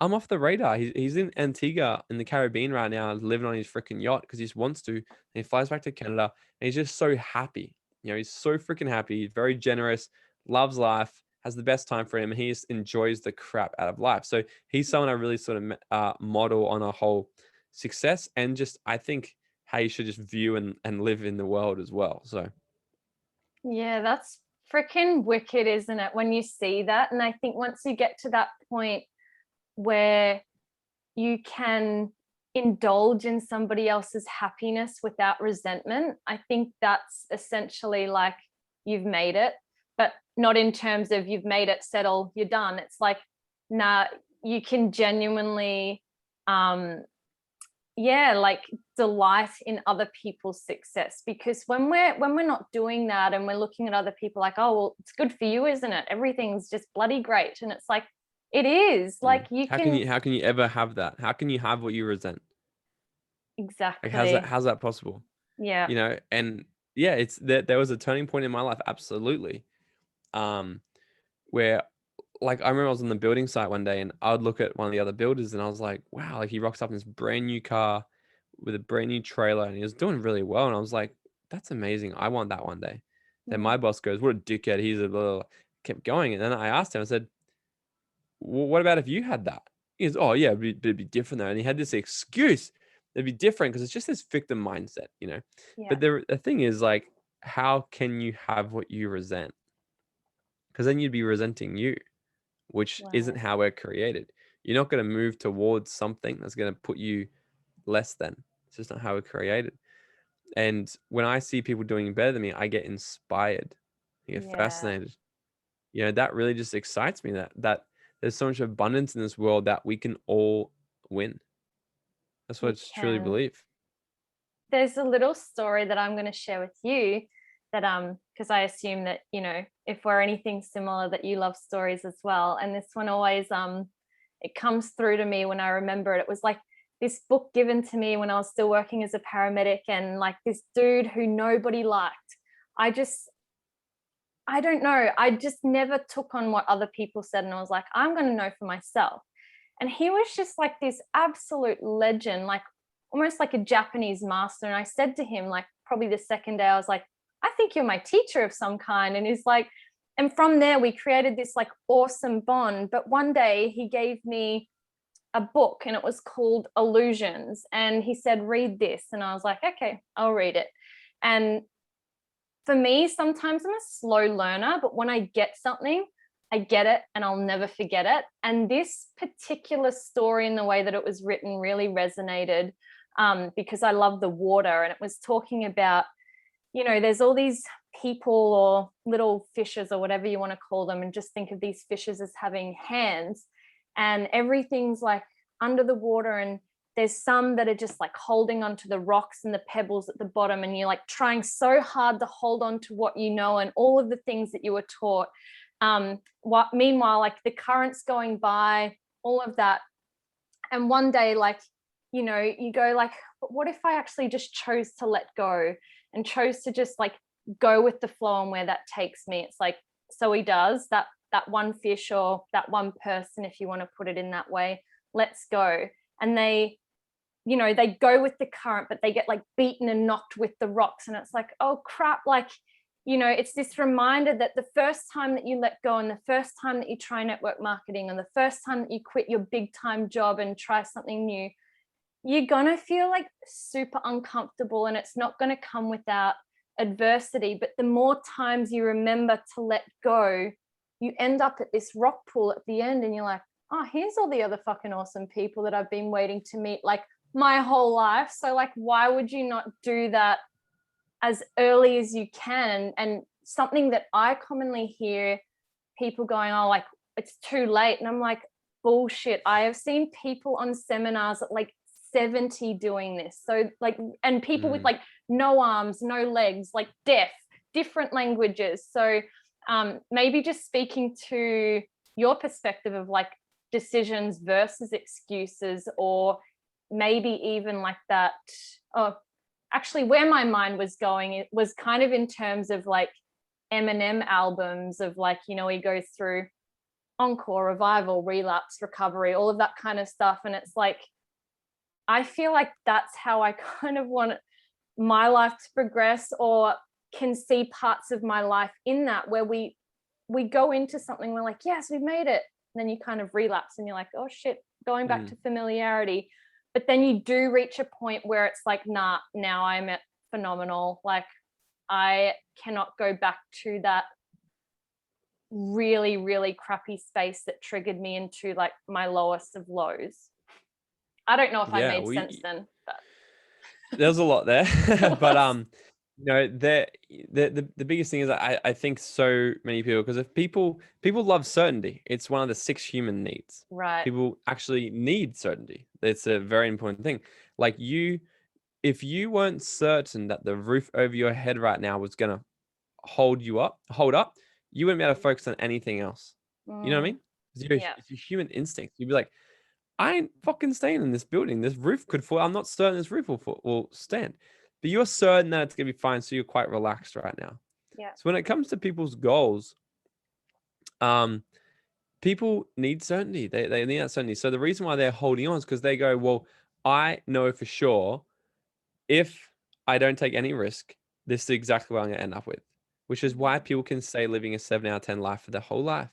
I'm off the radar. He's in Antigua in the Caribbean right now, living on his freaking yacht because he just wants to. And he flies back to Canada and he's just so happy. He's so freaking happy. He's very generous, loves life, has the best time for him, and he just enjoys the crap out of life. So he's someone I really sort of model on a whole success and just, I think, how you should just view and live in the world as well. So, Yeah, that's freaking wicked, isn't it, when you see that? And I think once you get to that point where you can indulge in somebody else's happiness without resentment, I think that's essentially like you've made it, but not in terms of you've made it, settle, you're done. It's like, nah, you can genuinely like delight in other people's success, because when we're not doing that and we're looking at other people like, oh well, it's good for you, isn't it, everything's just bloody great, and it's like, it is like how can you ever have that? How can you have what you resent? exactly, Like how's that possible? yeah, You know, and yeah, it's there was a turning point in my life, absolutely. Where like I remember I was on the building site one day and I would look at one of the other builders and I was like, wow, like he rocks up in this brand new car with a brand new trailer and he was doing really well. And I was like, that's amazing. I want that one day. Then my boss goes, what a dickhead. He's a little, kept going. And then I asked him, I said, well, what about if you had that? He goes, oh yeah, it'd be different though. And he had this excuse. It'd be different because it's just this victim mindset, you know? yeah, But the thing is like, how can you have what you resent? Because then you'd be resenting you, which isn't right, how we're created. You're not going to move towards something that's going to put you less than. It's just not how we're created. And when I see people doing better than me, I get inspired. I get yeah, fascinated. You know, that really just excites me that there's so much abundance in this world that we can all win. That's what you I just truly can. believe. There's a little story that I'm going to share with you that because I assume that, you know, if we're anything similar, that you love stories as well. And this one always it comes through to me when I remember it. It was like this book given to me when I was still working as a paramedic, and like this dude who nobody liked. I just I don't know. I just never took on what other people said, and I was like, I'm going to know for myself. And he was just like this absolute legend, like almost like a Japanese master. And I said to him, like probably the second day, I was like, I think you're my teacher of some kind. And he's like, and from there we created this like awesome bond. But one day he gave me a book and it was called Illusions. And he said, read this. And I was like, okay, I'll read it. And for me, sometimes I'm a slow learner, but when I get something, I get it and I'll never forget it. And this particular story, in the way that it was written, really resonated because I love the water. And it was talking about, you know, there's all these people or little fishes or whatever you want to call them, and just think of these fishes as having hands, and everything's like under the water, and there's some that are just like holding onto the rocks and the pebbles at the bottom, and you're like trying so hard to hold on to what you know and all of the things that you were taught. Meanwhile, like the current's going by, all of that. And one day, like, you know, you go like, but what if I actually just chose to let go and chose to just like go with the flow and where that takes me? It's like, so he does that one fish or that one person, if you want to put it in that way, let's go. And they, you know, they go with the current, but they get like beaten and knocked with the rocks. And it's like, oh crap, like, you know, it's this reminder that the first time that you let go, and the first time that you try network marketing, and the first time that you quit your big time job and try something new, you're gonna feel like super uncomfortable, and it's not gonna come without adversity. But the more times you remember to let go, you end up at this rock pool at the end, and you're like, oh, here's all the other fucking awesome people that I've been waiting to meet like my whole life. So like, why would you not do that as early as you can? And something that I commonly hear people going, oh, like it's too late. And I'm like, bullshit. I have seen people on seminars at like 70 doing this. So like, and people with like no arms, no legs, like deaf, different languages. So maybe just speaking to your perspective of like decisions versus excuses, or maybe even like that. Oh, actually, where my mind was going, it was kind of in terms of like Eminem albums of like, you know, he goes through encore, revival, relapse, recovery, all of that kind of stuff. And it's like, I feel like that's how I kind of want my life to progress, or can see parts of my life in that, where we go into something, we're like, yes, we've made it. And then you kind of relapse and you're like, oh shit, going back to familiarity. But then you do reach a point where it's like, nah, now I'm at phenomenal. Like I cannot go back to that really, really crappy space that triggered me into like my lowest of lows. I don't know if I Yeah, made sense then, but there's a lot there. But the biggest thing is I think so many people, because if people love certainty, it's one of the 6 human needs. right. People actually need certainty. It's a very important thing. Like if you weren't certain that the roof over your head right now was gonna hold up, you wouldn't be able to focus on anything else. You know what I Mm, mean? yeah. It's your human instinct. You'd be like, I ain't fucking staying in this building. This roof could fall. I'm not certain this roof will stand. But you're certain that it's gonna be fine, so you're quite relaxed right now. Yeah. So when it comes to people's goals, um, people need certainty. They need that certainty. So the reason why they're holding on is because they go, well, I know for sure if I don't take any risk, this is exactly what I'm gonna end up with. Which is why people can say living a 7 out of 10 life for their whole life.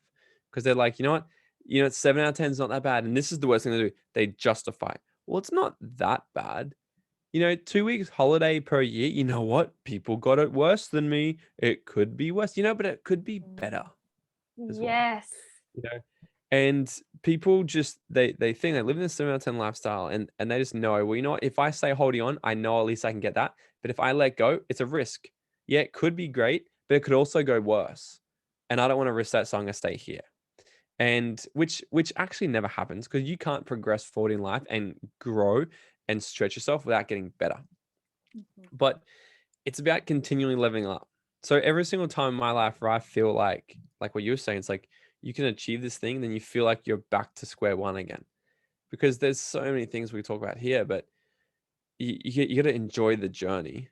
Because they're like, you know what? 7 out of 10 is not that bad. And this is the worst thing to do. They justify. Well, it's not that bad. 2 weeks holiday per year. You know what? People got it worse than me. It could be worse, but it could be better as well. Yes. You know, and people just they think they live in a 7 out of 10 lifestyle, and they just know, well, you know what? If I stay holding on, I know at least I can get that. But if I let go, it's a risk. Yeah, it could be great, but it could also go worse. And I don't want to risk that, so I'm gonna stay here. And which actually never happens, because you can't progress forward in life and grow and stretch yourself without getting better. But it's about continually leveling up. So every single time in my life where I feel like what you were saying, it's like you can achieve this thing, then you feel like you're back to square one again. Because there's so many things we talk about here, but you got to enjoy the journey.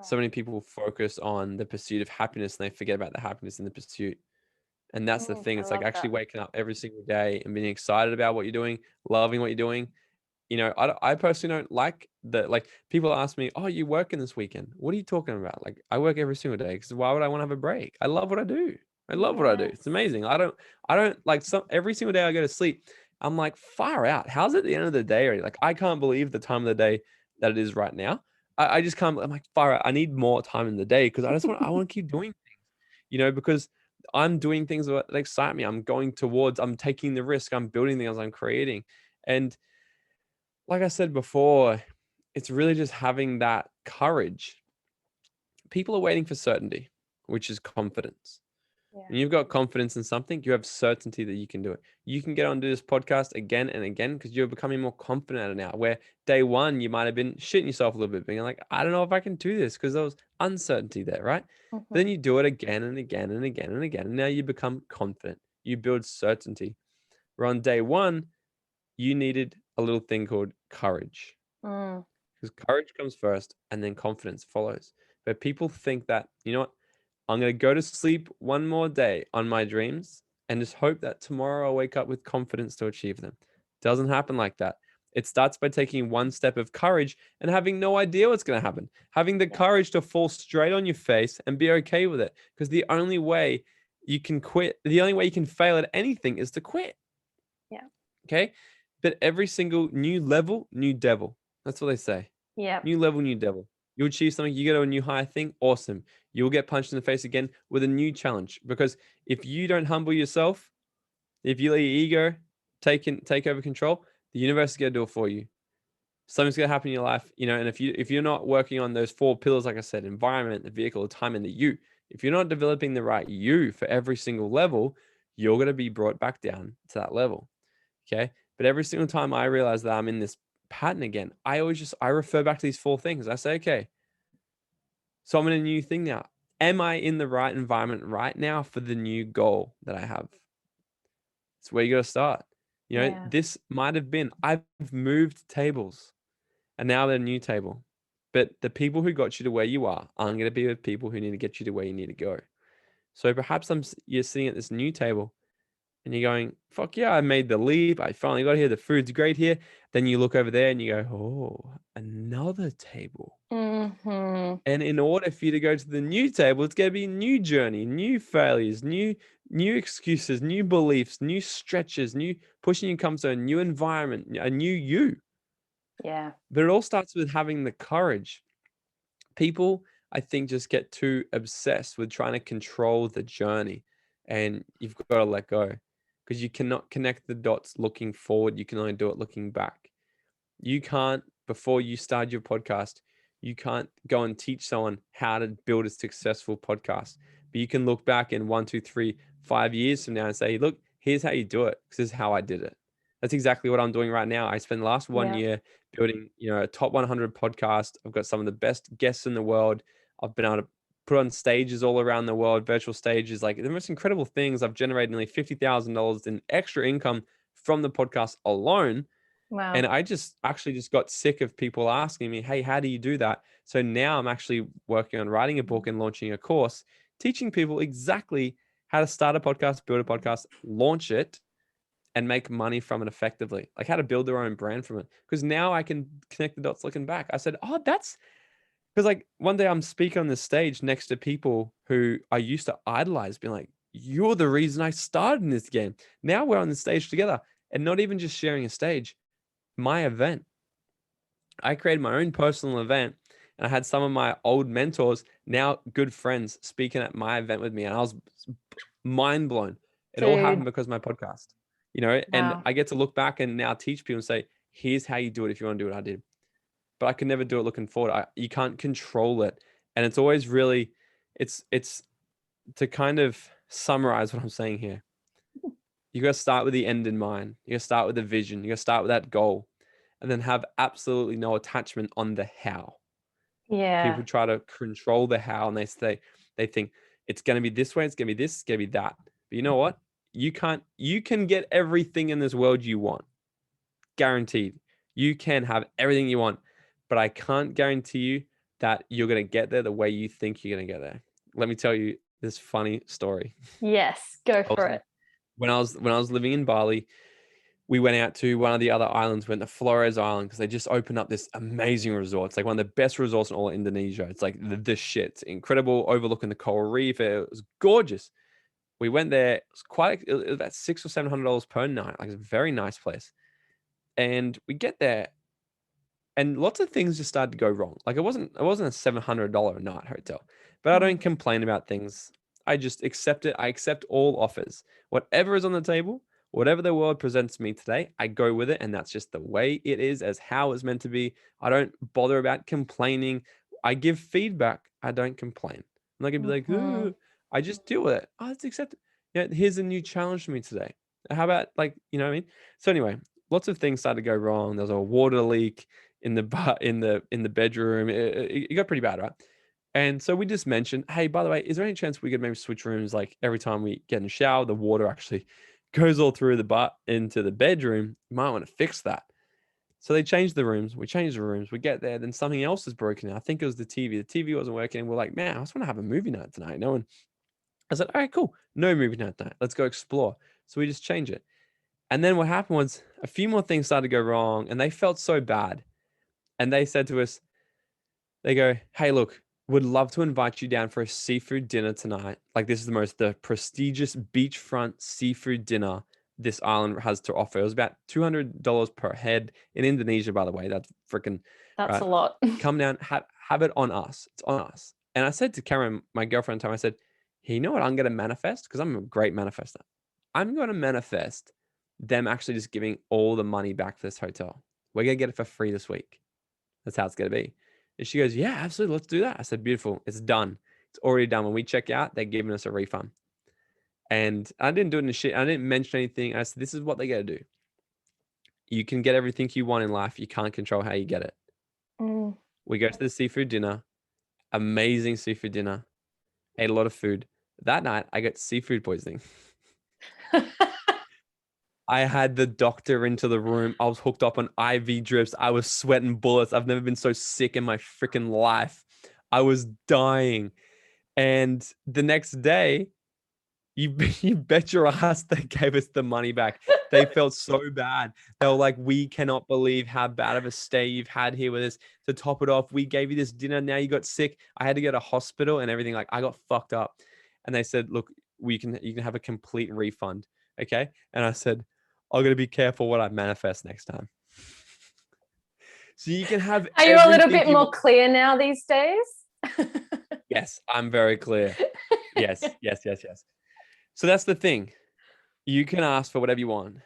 So Right. many people focus on the pursuit of happiness, and they forget about the happiness in the pursuit. And that's the thing. I It's like love actually that. waking up every single day and being excited about what you're doing, loving what you're doing. I personally don't like like people ask me, "Oh, you working this weekend?" What are you talking about? Like, I work every single day, because why would I want to have a break? I love what I do. I love what I do. It's Yes. amazing. I don't like every single day I go to sleep. I'm like, far out. How's it the end of the day already? Like, I can't believe the time of the day that it is right now. I just can't. I'm like, far out. I need more time in the day, because I want to keep doing things, because I'm doing things that excite me. I'm taking the risk. I'm building things. I'm creating. And like I said before, it's really just having that courage. People are waiting for certainty, which is confidence. Yeah. When you've got confidence in something, you have certainty that you can do it. You can get on to this podcast again and again because you're becoming more confident at it now. Where day one, you might have been shitting yourself a little bit, being like, I don't know if I can do this, because there was uncertainty there, right? But then Mhm. you do it again and again and again and again. And now you become confident. You build certainty. Where on day one, you needed a little thing called courage, Mm, because courage comes first and then confidence follows. But people think that, you know what, I'm going to go to sleep one more day on my dreams and just hope that tomorrow I'll wake up with confidence to achieve them. Doesn't happen like that. It starts by taking one step of courage and having no idea what's going to happen. Having the yeah. courage to fall straight on your face and be okay with it. Because the only way you can quit, the only way you can fail at anything is to quit. Yeah. Okay. But every single new level, new devil. That's what they say. Yeah. New level, new devil. You achieve something, you go to a new higher thing, awesome. You'll get punched in the face again with a new challenge. Because if you don't humble yourself, if you let your ego take over control, the universe is gonna do it for you. Something's gonna happen in your life, and if you're not working on those 4 pillars, like I said, environment, the vehicle, the time, and the you, if you're not developing the right you for every single level, you're gonna be brought back down to that level. Okay. But every single time I realize that I'm in this pattern again, I refer back to these 4 things. I say, okay, so I'm in a new thing now. Am I in the right environment right now for the new goal that I have? It's where you got to start. Yeah. This might have been, I've moved tables and now they're a new table. But the people who got you to where you are aren't going to be the people who need to get you to where you need to go. So perhaps you're sitting at this new table and you're going, fuck yeah, I made the leap. I finally got here. The food's great here. Then you look over there and you go, oh, another table. Mhm. And in order for you to go to the new table, it's going to be a new journey, new failures, new excuses, new beliefs, new stretches, new pushing your comfort zone, new environment, a new you. Yeah. But it all starts with having the courage. People, I think, just get too obsessed with trying to control the journey and you've got to let go, because you cannot connect the dots looking forward. You can only do it looking back. You can't, before you start your podcast, you can't go and teach someone how to build a successful podcast. But you can look back in 1, 2, 3, 5 years from now and say, look, here's how you do it. This is how I did it. That's exactly what I'm doing right now. I spent the last 1 year building, a top 100 podcast. I've got some of the best guests in the world. I've been able to put on stages all around the world, virtual stages, like the most incredible things. I've generated nearly $50,000 in extra income from the podcast alone. Wow. And I just got sick of people asking me, hey, how do you do that? So now I'm actually working on writing a book and launching a course, teaching people exactly how to start a podcast, build a podcast, launch it, and make money from it effectively, like how to build their own brand from it. Because now I can connect the dots looking back. I said, oh, that's because like one day I'm speaking on the stage next to people who I used to idolize, being like, you're the reason I started in this game. Now we're on the stage together, and not even just sharing a stage, my event. I created my own personal event, and I had some of my old mentors, now good friends, speaking at my event with me. And I was mind blown. It all happened because of my podcast, and Wow. I get to look back and now teach people and say, here's how you do it if you want to do what I did. But I could never do it looking forward. You can't control it. And it's always really, it's to kind of summarize what I'm saying here. You got to start with the end in mind. You got to start with the vision. You got to start with that goal, and then have absolutely no attachment on the how. Yeah. People try to control the how, and they think it's going to be this way. It's going to be this. It's going to be that. But you know what? You can get everything in this world you want. Guaranteed. You can have everything you want, but I can't guarantee you that you're going to get there the way you think you're going to get there. Let me tell you this funny story. Yes, go for it. When I was living in Bali, we went out to one of the other islands. We went to Flores Island because they just opened up this amazing resort. It's like one of the best resorts in all of Indonesia. It's like the shit. It's incredible, overlooking the coral reef. It was gorgeous. We went there. It was about $600 or $700 per night. Like, it's a very nice place. And we get there, and lots of things just started to go wrong. Like, it wasn't a $700 a night hotel, but I don't complain about things. I just accept it. I accept all offers. Whatever is on the table, whatever the world presents me today, I go with it. And that's just the way it is, as how it's meant to be. I don't bother about complaining. I give feedback. I don't complain. I'm not gonna be like, "Ooh," I just deal with it. Oh, let's accept it. Yeah, here's a new challenge for me today. How about, like, you know what I mean? So anyway, lots of things started to go wrong. There was a water leak in the bedroom. It got pretty bad, right? And so we just mentioned, hey, by the way, is there any chance we could maybe switch rooms? Like, every time we get in the shower, the water actually goes all through the butt into the bedroom. You might want to fix that. So they changed the rooms. We changed the rooms. We get there, then something else is broken. I think it was the TV. The TV wasn't working. We're like, man, I just want to have a movie night tonight. No one. I said, all right, cool. No movie night tonight. Let's go explore. So we just change it. And then what happened was a few more things started to go wrong, and they felt so bad. And they said to us, they go, hey, look, would love to invite you down for a seafood dinner tonight. Like, this is the prestigious beachfront seafood dinner this island has to offer. It was about $200 per head in Indonesia, by the way. That's freaking That's a lot. Come down, have it on us. It's on us. And I said to Karen, my girlfriend, I said, hey, you know what I'm going to manifest? Because I'm a great manifester. I'm going to manifest them actually just giving all the money back for this hotel. We're going to get it for free this week. That's how it's going to be. And she goes, yeah, absolutely. Let's do that. I said, beautiful. It's done. It's already done. When we check out, they're giving us a refund. And I didn't do it in the shit. I didn't mention anything. I said, this is what they got to do. You can get everything you want in life. You can't control how you get it. We go to the seafood dinner. Amazing seafood dinner. Ate a lot of food. That night, I got seafood poisoning. I had the doctor into the room. I was hooked up on IV drips. I was sweating bullets. I've never been so sick in my freaking life. I was dying. And the next day, you bet your ass they gave us the money back. They felt so bad. They were like, we cannot believe how bad of a stay you've had here with us. To top it off, we gave you this dinner. Now you got sick. I had to go to hospital and everything. Like, I got fucked up. And they said, look, you can have a complete refund. Okay. And I said, I'm going to be careful what I manifest next time. So you can have. Are you a little bit more clear now these days? Yes, I'm very clear. Yes. So that's the thing. You can ask for whatever you want,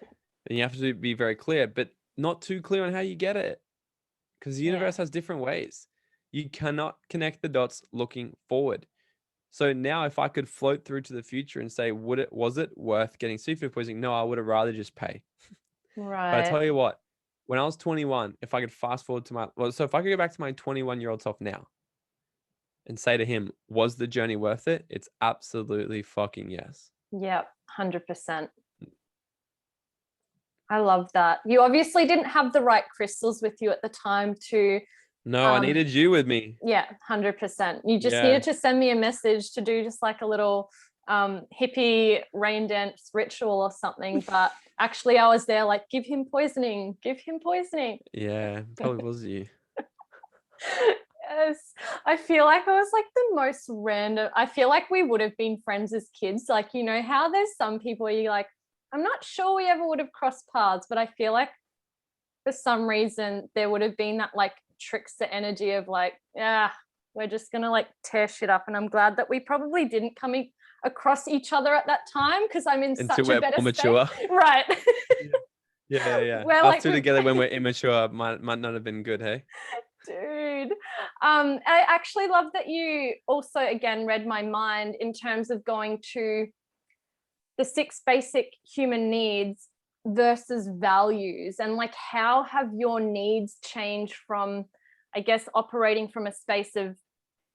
and you have to be very clear, but not too clear on how you get it, because the universe has different ways. You cannot connect the dots looking forward. So now if I could float through to the future and say, was it worth getting seafood poisoning? No, I would have rather just pay. But I Right. tell you what, when I was 21, if I could fast forward to so if I could go back to my 21-year-old self now and say to him, was the journey worth it? It's absolutely fucking yes. Yep. 100%. I love that. You obviously didn't have the right crystals with you at the time to No, I needed you with me. Yeah, 100%. You just Yeah. needed to send me a message to do just like a little hippie rain dance ritual or something. But actually I was there like, give him poisoning, give him poisoning. Yeah, probably was you. Yes. I feel like I was like the most random. I feel like we would have been friends as kids. Like, you know, how there's some people you're like, I'm not sure we ever would have crossed paths, but I feel like for some reason there would have been that like trickster energy of like, yeah, we're just gonna like tear shit up. And I'm glad that we probably didn't come across each other at that time, because I'm in such a better state. Mature. Right. Yeah. We're Us like, two together when we're immature might not have been good, hey? dude. I actually love that you also again read my mind in terms of going to the 6 basic human needs versus values, and like how have your needs changed from, I guess, operating from a space of,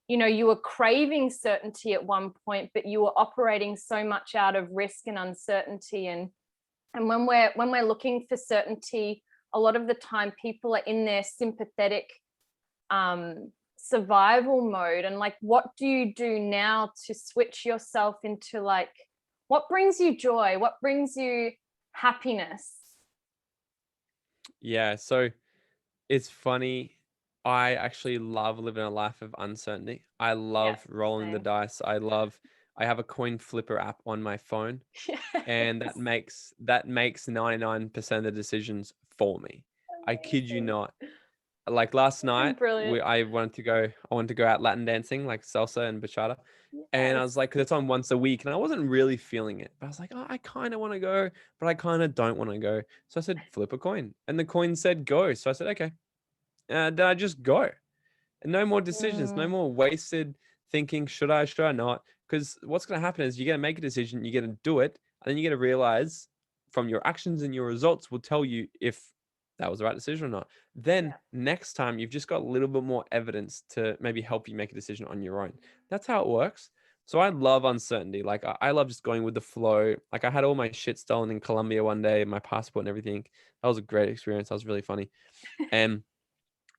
you know, you were craving certainty at one point, but you were operating so much out of risk and uncertainty. And when we're looking for certainty, a lot of the time people are in their sympathetic survival mode. And like, what do you do now to switch yourself into like, what brings you joy? What brings you happiness? Yeah, so it's funny. I actually love living a life of uncertainty. I love rolling the same. dice. I have a coin flipper app on my phone, and that Yes. makes 99% of the decisions for me. I kid you not. Like last night, Brilliant. I wanted to go out Latin dancing, like salsa and bachata. And I was Yes. like, because it's on once a week, and I wasn't really feeling it. But I was like, oh, I kind of want to go, but I kind of don't want to go. So I said, flip a coin. And the coin said go. So I said, okay. And then I just go. And no more decisions, no more wasted thinking, should I not? Because what's going to happen is you're going to make a decision, you're going to do it, and then you're going to realize from your actions and your results will tell you if that was the right decision or not. Then next time you've just got a little bit more evidence to maybe help you make a decision on your own. That's how it works. So I love uncertainty. Like I love just going with the flow. Like I had all my shit stolen in Colombia one day, my passport and everything. That was a great experience. That was really funny. And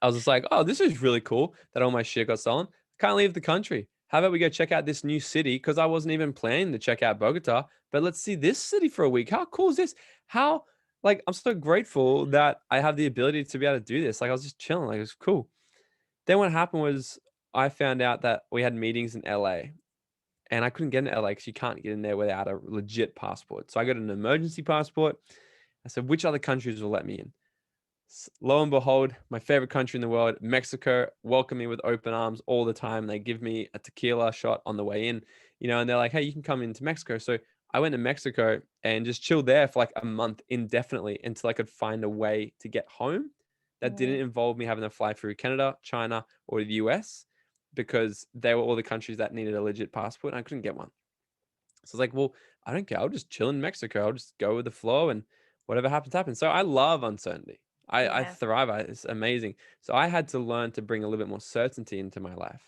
I was just like, oh, this is really cool that all my shit got stolen. Can't leave the country. How about we go check out this new city? Because I wasn't even planning to check out Bogota, but let's see this city for a week. How cool is this? How, like, I'm so grateful that I have the ability to be able to do this. Like, I was just chilling. Like, it was cool. Then what happened was I found out that we had meetings in LA, and I couldn't get into LA because you can't get in there without a legit passport. So I got an emergency passport. I said, which other countries will let me in? Lo and behold, my favorite country in the world, Mexico, welcome me with open arms all the time. They give me a tequila shot on the way in, and they're like, hey, you can come into Mexico. So I went to Mexico and just chilled there for like a month indefinitely until I could find a way to get home that didn't involve me having to fly through Canada, China, or the US, because they were all the countries that needed a legit passport and I couldn't get one. So I was like, well, I don't care. I'll just chill in Mexico. I'll just go with the flow and whatever happens, happens. So I love uncertainty. I thrive at it. It's amazing. So I had to learn to bring a little bit more certainty into my life,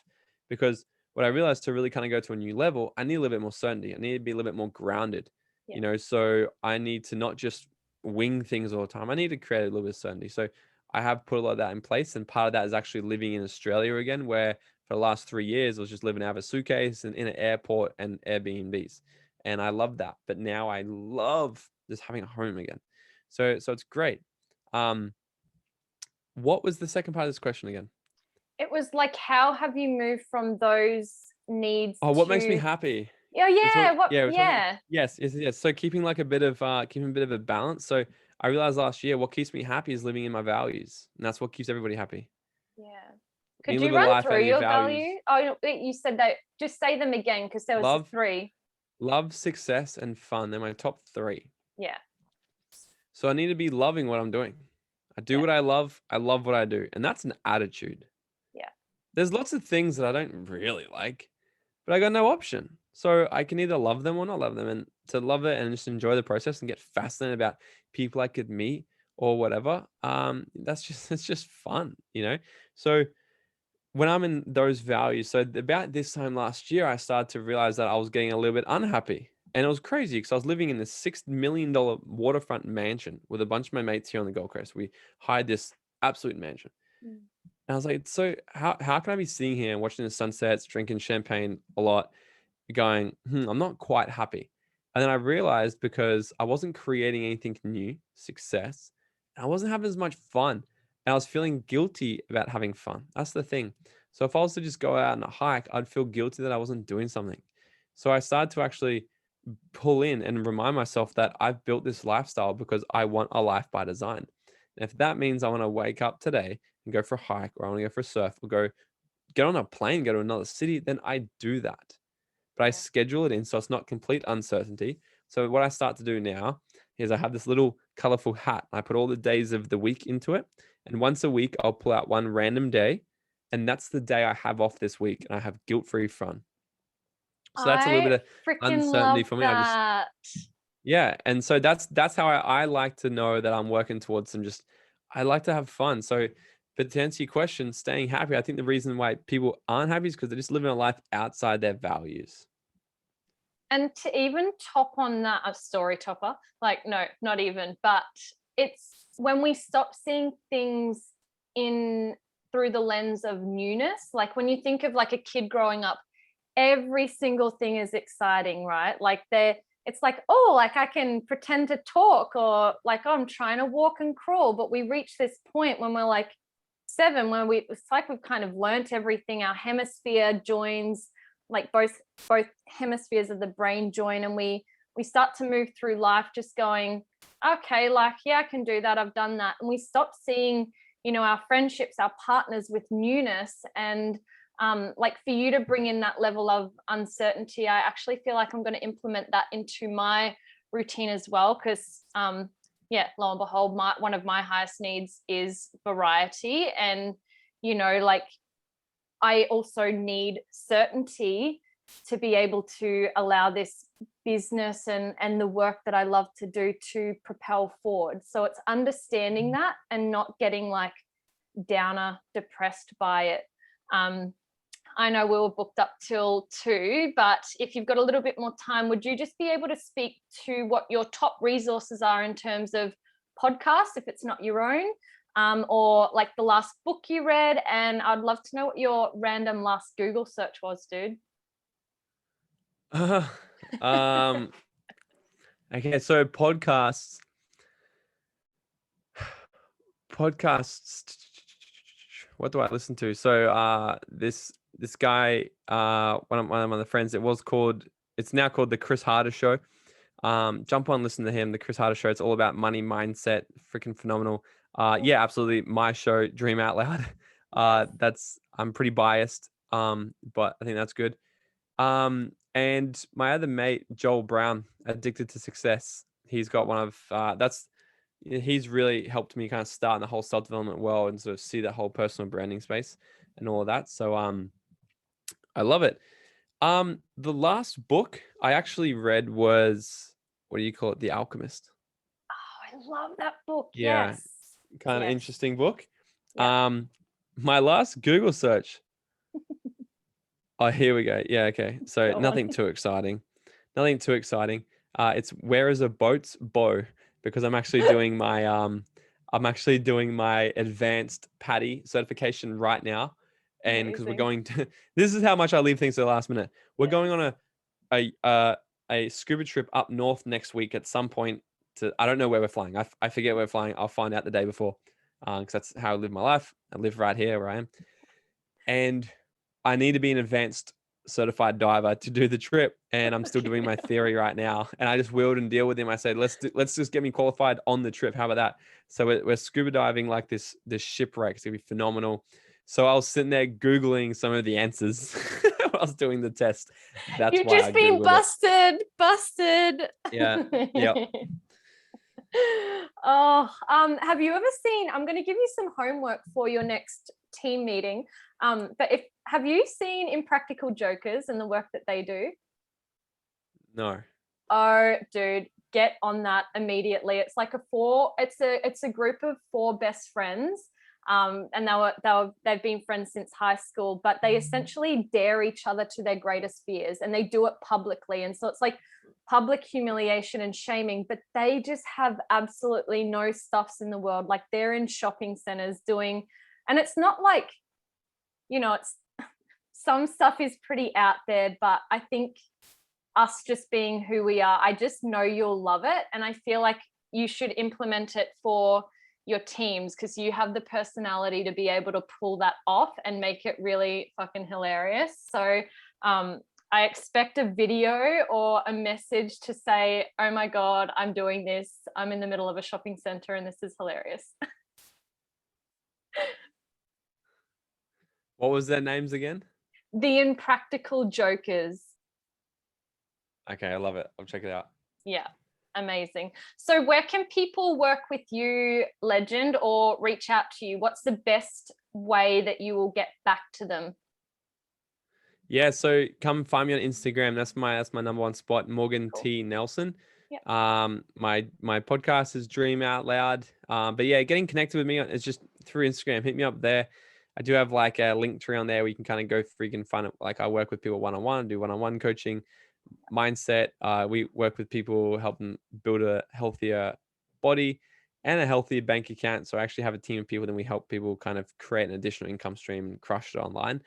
because what I realized, to really kind of go to a new level, I need a little bit more certainty. I need to be a little bit more grounded, so I need to not just wing things all the time. I need to create a little bit of certainty. So I have put a lot of that in place. And part of that is actually living in Australia again, where for the last 3 years, I was just living out of a suitcase and in an airport and Airbnbs. And I love that. But now I love just having a home again. So it's great. What was the second part of this question again? It was like, how have you moved from those needs Oh, what makes me happy? Yes. So keeping like a bit of a balance. So I realized last year what keeps me happy is living in my values. And that's what keeps everybody happy. Yeah. When Could you you live a run life out through of your your values. value? Oh, you said that. Just say them again, because there was Love. 3. Love, success, and fun. They're my top three. Yeah. So I need to be loving what I'm doing. I do what I love. I love what I do. And that's an attitude. Yeah. There's lots of things that I don't really like, but I got no option. So I can either love them or not love them. And to love it and just enjoy the process and get fascinated about people I could meet or whatever, it's just fun, you know? So when I'm in those values, so about this time last year, I started to realize that I was getting a little bit unhappy. And it was crazy because I was living in this $6 million waterfront mansion with a bunch of my mates here on the Gold Coast. We hired this absolute mansion. Mm. And I was like, so how can I be sitting here and watching the sunsets, drinking champagne a lot, going, I'm not quite happy. And then I realized because I wasn't creating anything new, success, and I wasn't having as much fun. And I was feeling guilty about having fun. That's the thing. So if I was to just go out on a hike, I'd feel guilty that I wasn't doing something. So I started to actually pull in and remind myself that I've built this lifestyle because I want a life by design. And if that means I want to wake up today and go for a hike, or I want to go for a surf, or go get on a plane, go to another city, then I do that. But I schedule it in so it's not complete uncertainty. So what I start to do now is I have this little colorful hat. I put all the days of the week into it. And once a week, I'll pull out one random day. And that's the day I have off this week. And I have guilt-free fun. So that's a little I bit of freaking uncertainty love for me. that. Yeah. And so that's how I like to know that I'm working towards some I like to have fun. So, but to answer your question, staying happy, I think the reason why people aren't happy is because they're just living a life outside their values. And to even top on that, a story topper, like, no, not even, but it's when we stop seeing things in through the lens of newness. Like when you think of like a kid growing up, every single thing is exciting, right? Like it's like, oh, like I can pretend to talk, or like, oh, I'm trying to walk and crawl. But we reach this point when we're like 7, where it's like we've kind of learnt everything. Our hemisphere joins, like both hemispheres of the brain join, and we start to move through life just going, okay, like, yeah, I can do that, I've done that. And we stop seeing, our friendships, our partners with newness. And like for you to bring in that level of uncertainty, I actually feel like I'm going to implement that into my routine as well, because yeah, lo and behold, one of my highest needs is variety. And like, I also need certainty to be able to allow this business and the work that I love to do to propel forward. So it's understanding that and not getting like downer, depressed by it. I know we were booked up till 2, but if you've got a little bit more time, would you just be able to speak to what your top resources are in terms of podcasts, if it's not your own, or like the last book you read? And I'd love to know what your random last Google search was, dude. Okay, so podcasts. What do I listen to? So this guy, one of my friends, it's now called the Chris Harder Show. Jump on, listen to him. The Chris Harder Show. It's all about money mindset. Freaking phenomenal. Yeah, absolutely. My show, Dream Out Loud. I'm pretty biased. But I think that's good. And my other mate, Joel Brown, Addicted to Success. He's got one of he's really helped me kind of start in the whole self-development world and sort of see that whole personal branding space and all of that. So I love it. The last book I actually read was, what do you call it? The Alchemist. Oh, I love that book. Yeah. Yes. Kind of interesting book. Yeah. My last Google search. Oh, here we go. Yeah, okay. So Go nothing on. too exciting. Nothing too exciting. It's Where is a Boat's Bow? Because I'm actually doing my advanced PADI certification right now. And because we're Amazing. going to this is how much I leave things to the last minute. We're going on a scuba trip up north next week at some point I don't know where we're flying. I forget where we're flying. I'll find out the day before. Because that's how I live my life. I live right here where I am. And I need to be an advanced certified diver to do the trip, and I'm still doing my theory right now. And I just wheeled and deal with him. I said, let's just get me qualified on the trip. How about that? So we're scuba diving like this shipwreck. It's gonna be phenomenal. So I was sitting there Googling some of the answers while I was doing the test. That's You've why just I been Googled it. busted. Yeah. Yep. Oh, have you ever seen, I'm going to give you some homework for your next team meeting. But have you seen Impractical Jokers and the work that they do? No. Oh, dude, get on that immediately. It's like it's a group of four best friends. And they've been friends since high school, but they essentially dare each other to their greatest fears, and they do it publicly. And so it's like public humiliation and shaming, but they just have absolutely no stuffs in the world. Like they're in shopping centers doing, and it's not like, it's some stuff is pretty out there, but I think us just being who we are, I just know you'll love it. And I feel like you should implement it for your teams, because you have the personality to be able to pull that off and make it really fucking hilarious. So I expect a video or a message to say, oh my God, I'm doing this. I'm in the middle of a shopping center and this is hilarious. What was their names again? The Impractical Jokers. Okay, I love it. I'll check it out. Yeah, amazing. So where can people work with you, Legend, or reach out to you? What's the best way that you will get back to them? Yeah, so come find me on Instagram. That's my number one spot, Morgan Cool. T. Nelson. Yep. My podcast is Dream Out Loud. But yeah, getting connected with me is just through Instagram. Hit me up there. I do have like a link tree on there where you can kind of go through. You can find it. Like I work with people one-on-one, do one-on-one coaching, mindset. We work with people, help them build a healthier body and a healthier bank account. So I actually have a team of people, then we help people kind of create an additional income stream and crush it online.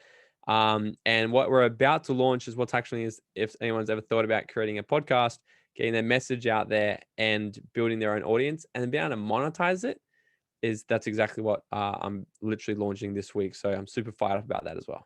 And what we're about to launch is what's actually is, if anyone's ever thought about creating a podcast, getting their message out there and building their own audience and then being able to monetize it, that's exactly what I'm literally launching this week. So I'm super fired up about that as well.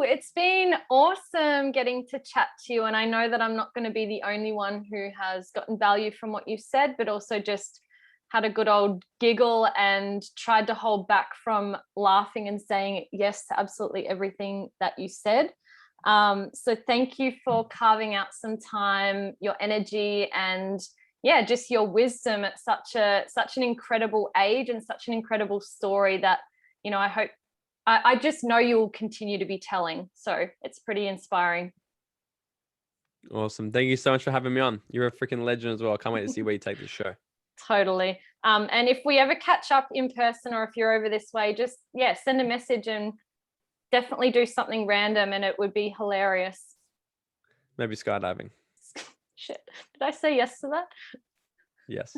It's been awesome getting to chat to you. And I know that I'm not going to be the only one who has gotten value from what you said, but also just had a good old giggle and tried to hold back from laughing and saying yes to absolutely everything that you said. So thank you for carving out some time, your energy, and yeah, just your wisdom at such an incredible age and such an incredible story that, I just know you will continue to be telling. So it's pretty inspiring. Awesome. Thank you so much for having me on. You're a freaking legend as well. I can't wait to see where you take this show. Totally. And if we ever catch up in person, or if you're over this way, just, send a message and definitely do something random, and it would be hilarious. Maybe skydiving. Shit. Did I say yes to that? Yes.